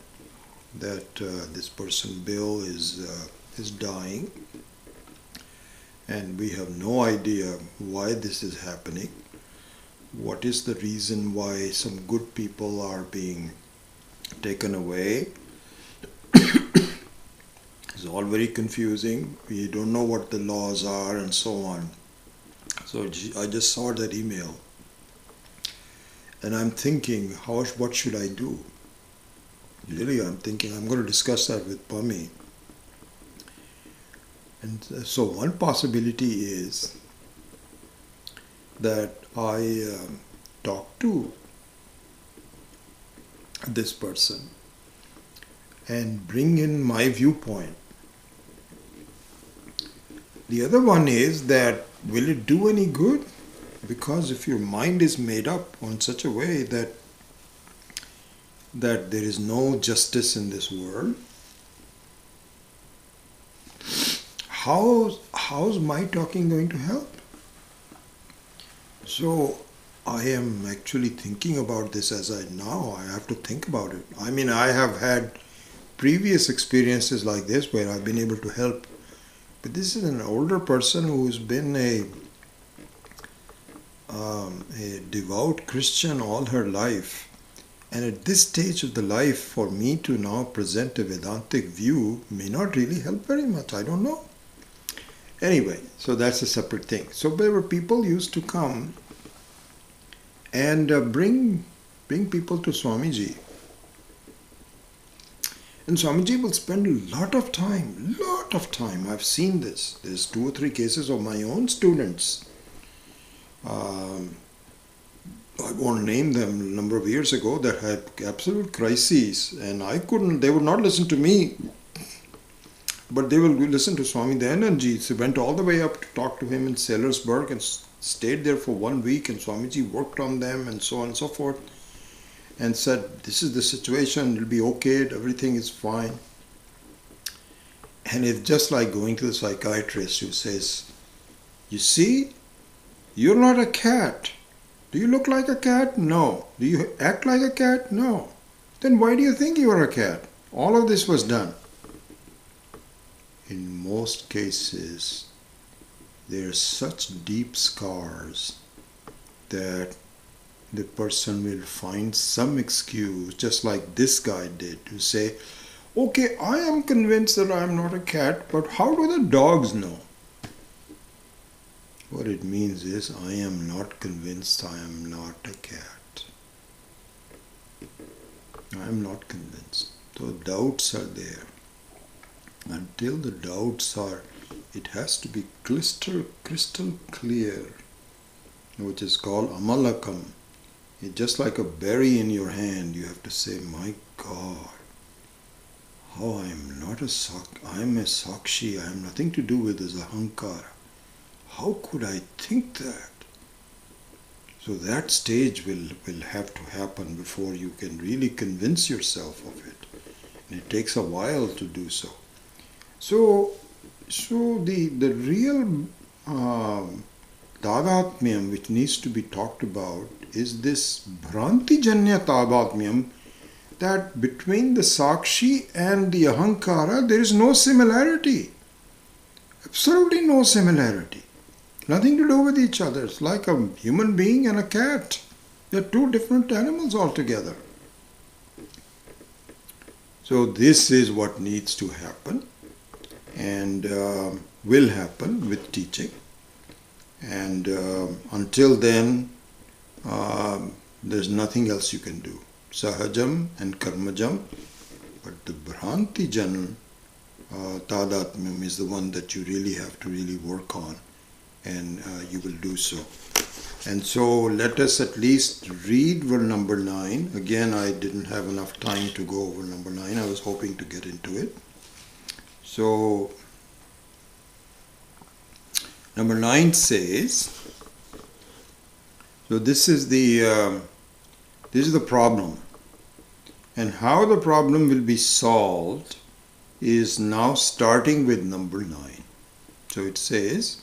that this person, Bill, is dying, and we have no idea why this is happening. What is the reason why some good people are being taken away? It's all very confusing. We don't know what the laws are and so on. So I just saw that email, and I'm thinking, what should I do? Really, I'm thinking I'm going to discuss that with Pami. And so one possibility is that I talk to this person and bring in my viewpoint. The other one is that, will it do any good? Because if your mind is made up on such a way that there is no justice in this world, how's my talking going to help? So I am actually thinking about this I have to think about it. I mean, I have had previous experiences like this where I've been able to help. But this is an older person who's been a devout Christian all her life. And at this stage of the life, for me to now present a Vedantic view may not really help very much. I don't know. Anyway, so that's a separate thing. So there were people used to come and bring people to Swamiji. And Swamiji will spend a lot of time. I've seen this. There's 2 or 3 cases of my own students. I won't name them, a number of years ago, that had absolute crises, and they would not listen to me, but they will listen to Swami Dayanandji. So went all the way up to talk to him in Sellersburg and stayed there for 1 week, and Swamiji worked on them and so on and so forth, and said, this is the situation, it'll be okay, everything is fine. And it's just like going to the psychiatrist who says, you see, you're not a cat. Do you look like a cat? No. Do you act like a cat? No. Then why do you think you are a cat? All of this was done. In most cases, there are such deep scars that the person will find some excuse, just like this guy did, to say, okay, I am convinced that I am not a cat, but how do the dogs know? What it means is, I am not convinced I am not a cat. I am not convinced. So doubts are there. Until the doubts are, it has to be crystal clear, which is called amalakam. It's just like a berry in your hand. You have to say, my God, how I am not a I am a sakshi. I have nothing to do with this ahankara. How could I think that? So that stage will have to happen before you can really convince yourself of it. And it takes a while to do so. So the real tadatmyam which needs to be talked about is this bhranti-janya tadatmyam, that between the sakshi and the ahankara there is no similarity. Absolutely no similarity. Nothing to do with each other. It's like a human being and a cat. They're two different animals altogether. So this is what needs to happen and will happen with teaching. And until then, there's nothing else you can do. Sahajam and karmajam. But the bhranti-jan tadatmyam is the one that you really have to really work on. And you will do so. And so let us at least read verse number 9. Again, I didn't have enough time to go over number 9. I was hoping to get into it. So number 9 says, so this is the problem. And how the problem will be solved is now starting with number 9. So it says,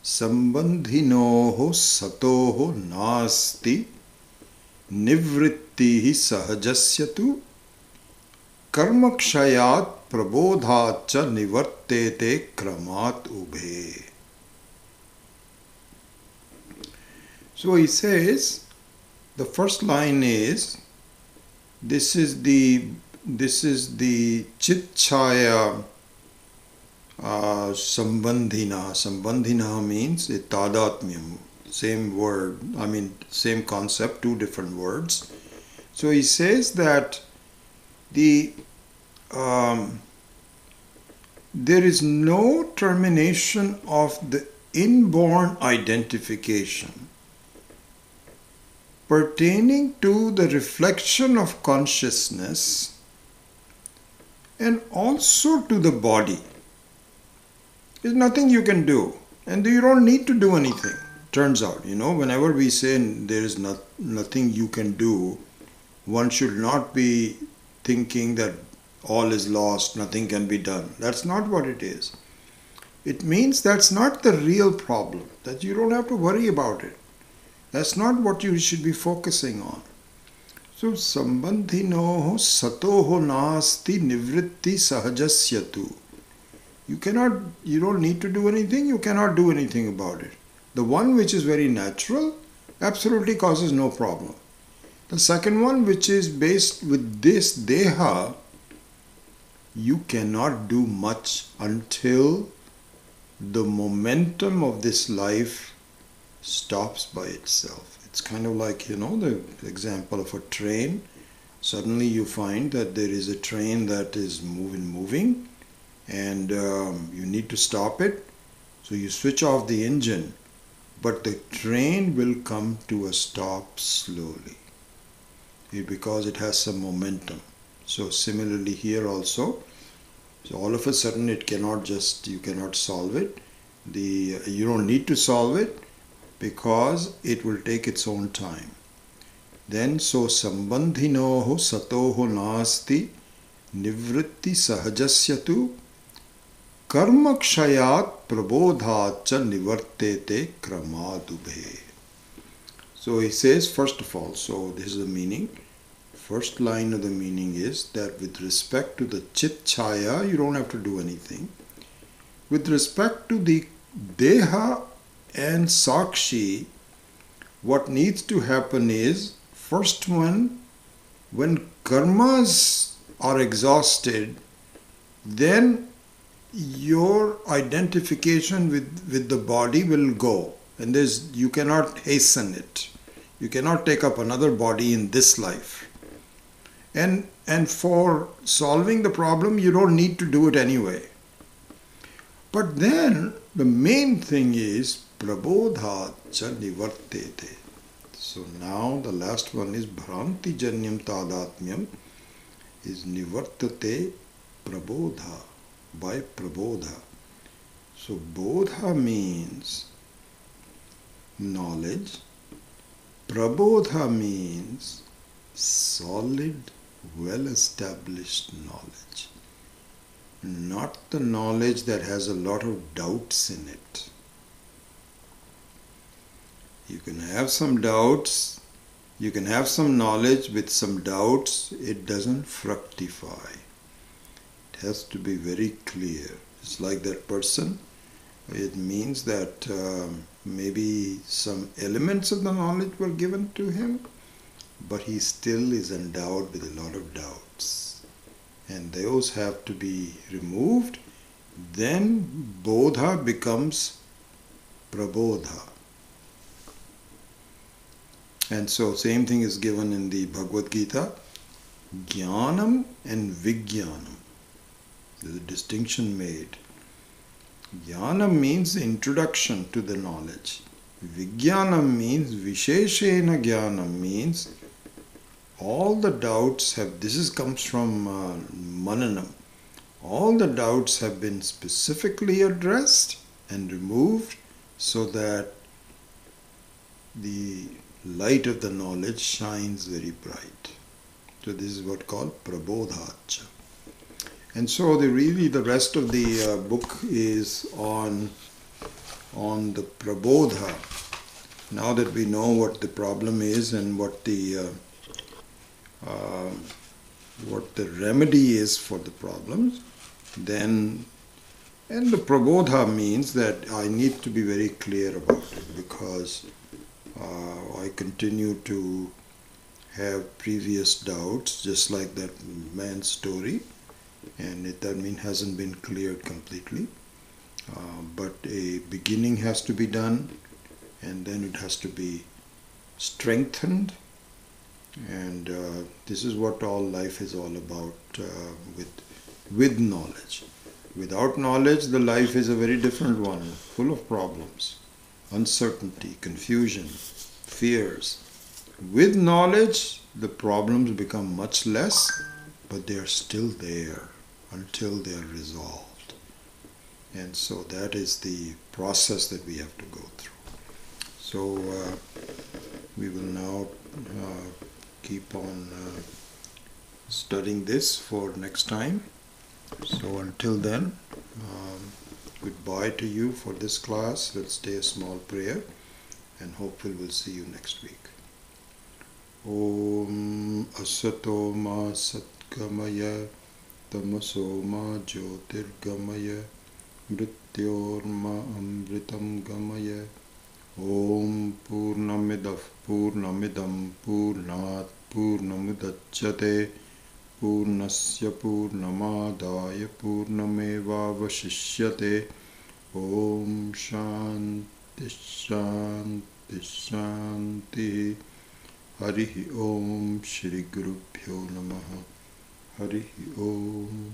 Sambandhinoho satoho nasti nivrittihi sahajasyatu karmakshayat prabodhacha nivartete kramat ubhe. So he says, the first line is, this is the chit-chaya sambandhina. Sambandhina means a tadatmyam. Same word, same concept, two different words. So he says that there is no termination of the inborn identification pertaining to the reflection of consciousness and also to the body. There's nothing you can do, and you don't need to do anything. Turns out, whenever we say there is nothing you can do, one should not be thinking that all is lost, nothing can be done. That's not what it is. It means that's not the real problem, that you don't have to worry about it. That's not what you should be focusing on. So, sambandhinoho satoho nasti nivritti sahajasyatu. You don't need to do anything, you cannot do anything about it. The one which is very natural absolutely causes no problem. The second one, which is based with this deha, you cannot do much until the momentum of this life stops by itself. It's kind of like, the example of a train. Suddenly you find that there is a train that is moving, and you need to stop it. So you switch off the engine, but the train will come to a stop slowly because it has some momentum. So similarly here also, so all of a sudden you cannot solve it. You don't need to solve it because it will take its own time. Then so sambandhinoho satoho nasti nivritti sahajasyatu karmakshayat prabodhacha nivartete kramadubhe. So he says, first of all, so this is the meaning. First line of the meaning is that with respect to the Chit Chaya, you don't have to do anything. With respect to the Deha and Sakshi, what needs to happen is, first one, when karmas are exhausted, then your identification with the body will go, and you cannot hasten it. You cannot take up another body in this life. And for solving the problem, you don't need to do it anyway. But then the main thing is prabodhat cha nivartete. So now the last one is bhranti janyam tadatmyam is nivartate prabodha, by prabodha. So bodha means knowledge, prabodha means solid, well-established knowledge. Not the knowledge that has a lot of doubts in it. You can have some doubts, you can have some knowledge with some doubts, it doesn't fructify. It has to be very clear. It's like that person, it means that maybe some elements of the knowledge were given to him, but he still is endowed with a lot of doubts. And those have to be removed. Then bodha becomes prabodha. And so same thing is given in the Bhagavad Gita. Jnanam and Vijnanam. There's a distinction made. Jnanam means the introduction to the knowledge. Vijnanam means Visheshena Jnanam, means all the doubts have, comes from Mananam. All the doubts have been specifically addressed and removed so that the light of the knowledge shines very bright. So this is what called prabodhacha. And so the rest of the book is on the prabodha. Now that we know what the problem is and what the remedy is for the problems, then, and the prabodha means that I need to be very clear about it, because I continue to have previous doubts, just like that man's story, and that means hasn't been cleared completely. But a beginning has to be done, and then it has to be strengthened. And this is what all life is all about, with knowledge. Without knowledge, the life is a very different one, full of problems, uncertainty, confusion, fears. With knowledge, the problems become much less, but they are still there until they are resolved. And so that is the process that we have to go through. So we will now keep on studying this for next time. So until then, goodbye to you for this class. Let's say a small prayer, and hopefully we'll see you next week. Om Asato Ma Satgamaya Tamaso Ma Jyotirgamaya Mrityor Ma Amritam Gamaya. Om Purnamidam Purnat Purnamudachyate Purnasya Purnamadaya Purnameva Vashishyate. Om Shanti Shanti Shanti. Harihi Om Shri Gurubhyo Namaha. Harihi Om.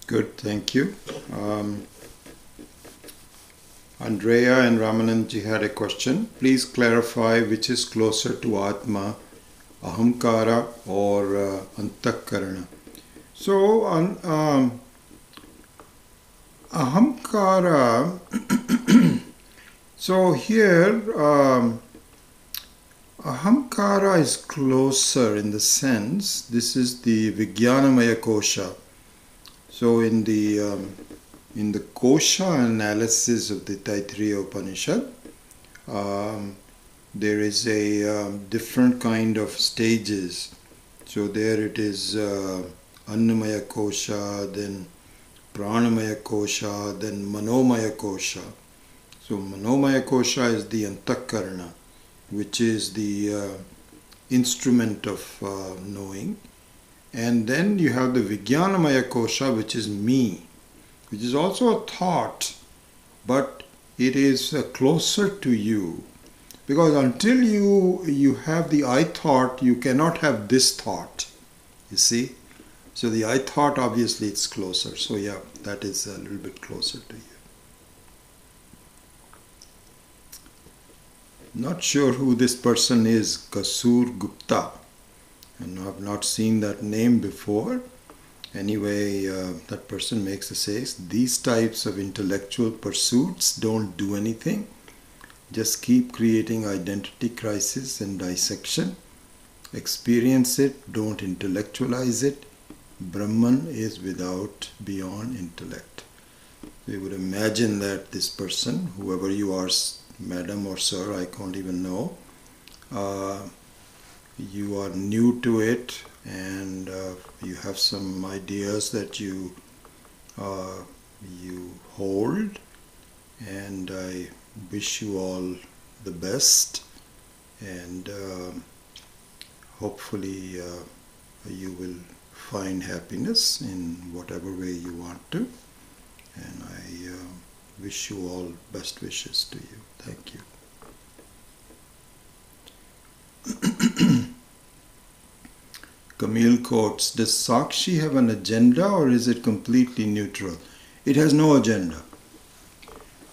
Good, thank you. Andrea and Ramanandji had a question. Please clarify which is closer to Atma, Ahamkara or Antakarana. So, Ahamkara, so here Ahamkara is closer in the sense, this is the Vijnanamaya Kosha. So in the Kosha analysis of the Taittiriya Upanishad, there is a different kind of stages. So there it is Annamaya Kosha, then Pranamaya Kosha, then Manomaya Kosha. So Manomaya Kosha is the Antakarana, which is the instrument of knowing. And then you have the Vijnanamaya Kosha, which is me, which is also a thought, but it is closer to you. Because until you have the I thought, you cannot have this thought. You see? So the I thought, obviously, it's closer. So yeah, that is a little bit closer to you. Not sure who this person is, Kasur Gupta. And I've not seen that name before. Anyway, that person makes a says, these types of intellectual pursuits don't do anything. Just keep creating identity crisis and dissection. Experience it, don't intellectualize it. Brahman is without, beyond intellect. We would imagine that this person, whoever you are, madam or sir, I can't even know, you are new to it and you have some ideas that you hold, and I wish you all the best, and hopefully you will find happiness in whatever way you want to, and I wish you all best wishes to you. Thank you. Camille quotes, does Sakshi have an agenda or is it completely neutral? It has no agenda.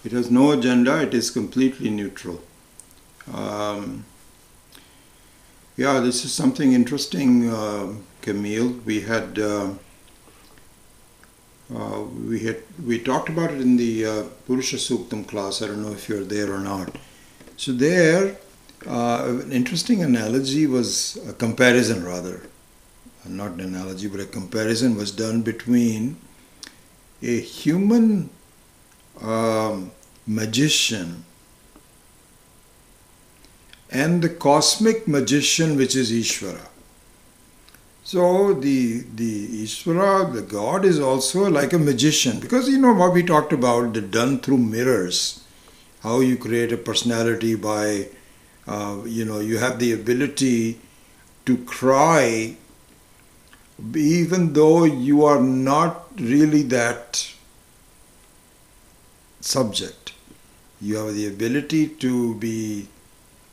It has no agenda, it is completely neutral. Yeah, this is something interesting, Camille. We talked about it in the Purusha Suktam class. I don't know if you're there or not. So there, an interesting analogy was, a comparison rather, not an analogy, but a comparison was done between a human magician and the cosmic magician, which is Ishvara. So the Ishvara, the God, is also like a magician, because you know what we talked about, the done through mirrors, how you create a personality by, you have the ability to cry even though you are not really that subject. You have the ability to be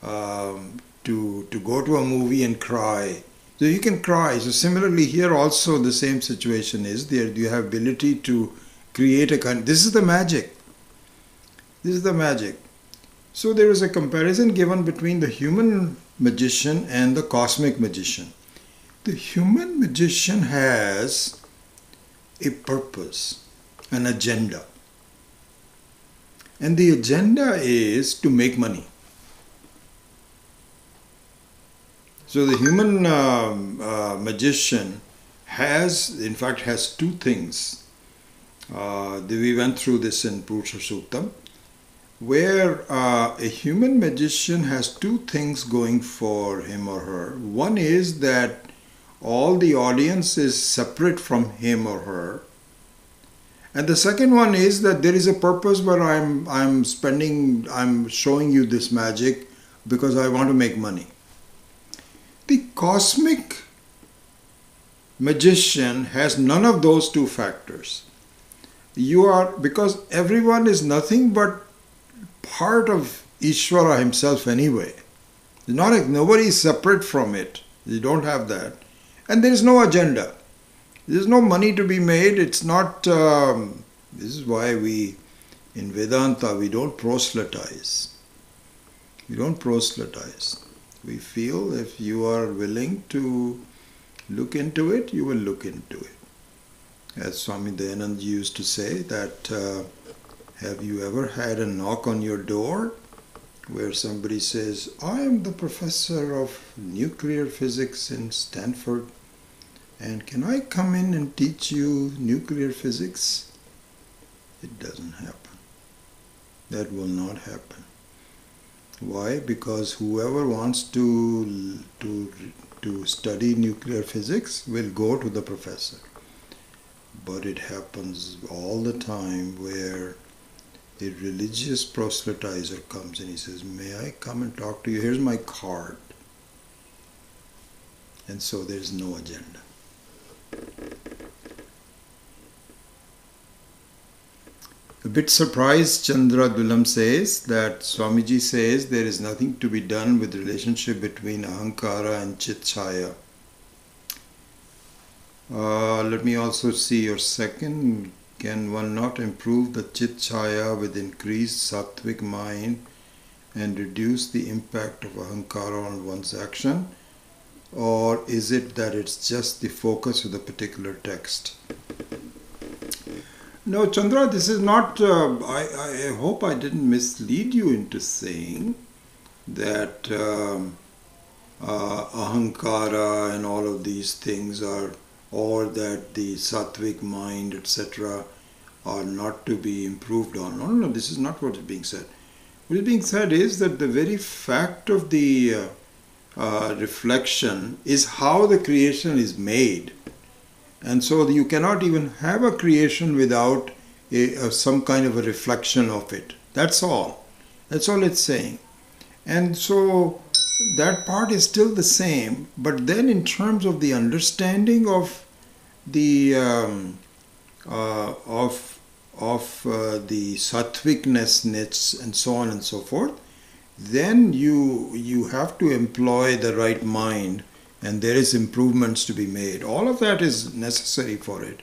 to go to a movie and cry. So you can cry. So similarly here also the same situation is there. You have ability to create a kind. This is the magic. This is the magic. So there is a comparison given between the human magician and the cosmic magician. The human magician has a purpose, an agenda. And the agenda is to make money. So the human magician has two things. We went through this in Purusha Suktam, where a human magician has two things going for him or her. One is that all the audience is separate from him or her. And the second one is that there is a purpose where I'm showing you this magic because I want to make money. The cosmic magician has none of those two factors. Because everyone is nothing but part of Ishvara himself anyway. Nobody is separate from it. You don't have that. And there is no agenda. There's no money to be made. It's not, this is why in Vedanta, we don't proselytize. We don't proselytize. We feel if you are willing to look into it, you will look into it. As Swami Dayanand used to say that, have you ever had a knock on your door where somebody says, I am the professor of nuclear physics in Stanford, and can I come in and teach you nuclear physics? It doesn't happen. That will not happen. Why? Because whoever wants to study nuclear physics will go to the professor. But it happens all the time where a religious proselytizer comes and he says, may I come and talk to you? Here's my card. And so there's no agenda. A bit surprised, Chandra Dulam says that Swamiji says there is nothing to be done with the relationship between Ahankara and Chit-Chaya. Let me also see your second. Can one not improve the Chit-Chaya with increased sattvic mind and reduce the impact of Ahankara on one's action? Or is it that it's just the focus of the particular text? No, Chandra, this is not, I hope I didn't mislead you into saying that Ahankara and all of these things are, or that the sattvic mind, etc., are not to be improved on. No, this is not what is being said. What is being said is that the very fact of the reflection is how the creation is made. And so you cannot even have a creation without some kind of a reflection of it. That's all. That's all it's saying. And so that part is still the same, but then in terms of the understanding of the sattvicness and so on and so forth, then you have to employ the right mind, and there is improvements to be made. All of that is necessary for it.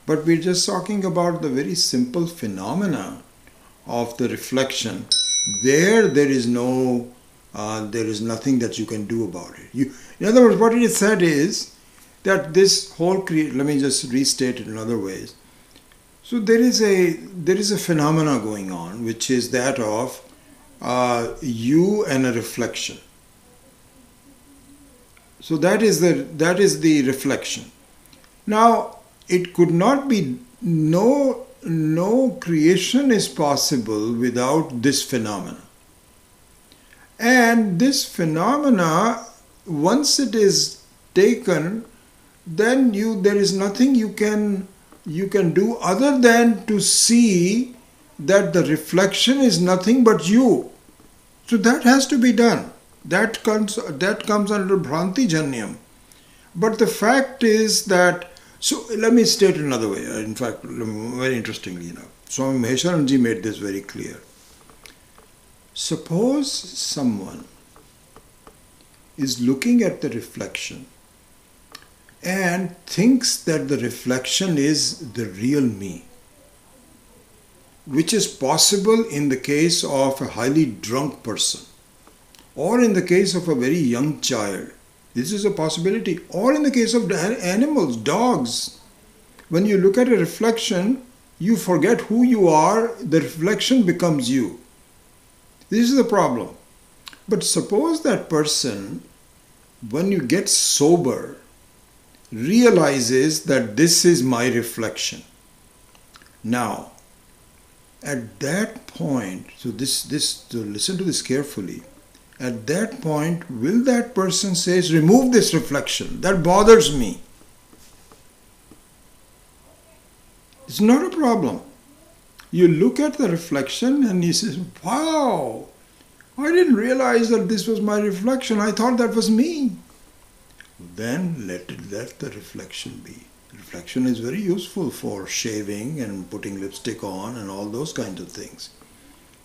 But we're just talking about the very simple phenomena of the reflection. There is no, there is nothing that you can do about it. In other words, what it is said is that this whole let me just restate it in other ways. So there is a phenomena going on, which is that of you and a reflection. So that is the reflection. Now, it could not be, no creation is possible without this phenomena. And this phenomena, once it is taken, then there is nothing you can do other than to see that the reflection is nothing but you. So that has to be done. That comes under Bhranti Janyam. But the fact is that, so let me state it another way. In fact, very interestingly enough, Swami Maheswaranji made this very clear. Suppose someone is looking at the reflection and thinks that the reflection is the real me, which is possible in the case of a highly drunk person, or in the case of a very young child. This is a possibility. Or in the case of animals, dogs. When you look at a reflection, you forget who you are, the reflection becomes you. This is the problem. But suppose that person, when you get sober, realizes that this is my reflection. Now, at that point, so listen to this carefully. At that point, will that person say, remove this reflection, that bothers me? It's not a problem. You look at the reflection and he says, wow, I didn't realize that this was my reflection. I thought that was me. Then let the reflection be. Reflection is very useful for shaving and putting lipstick on and all those kinds of things.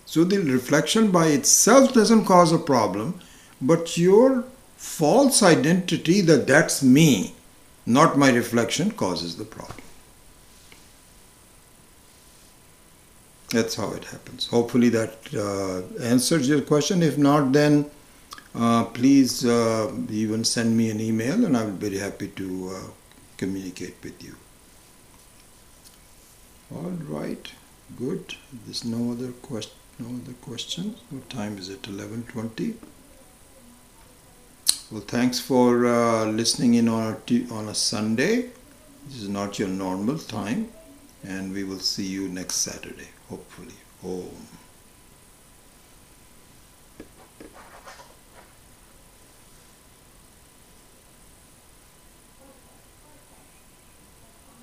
So the reflection by itself doesn't cause a problem, but your false identity that that's me, not my reflection, causes the problem. That's how it happens. Hopefully that answers your question. If not, then please even send me an email and I will be very happy to communicate with you. All right, good. There's no other questions. What time is it? 11:20. Well, thanks for listening in on a Sunday. This is not your normal time, and we will see you next Saturday, hopefully. Om.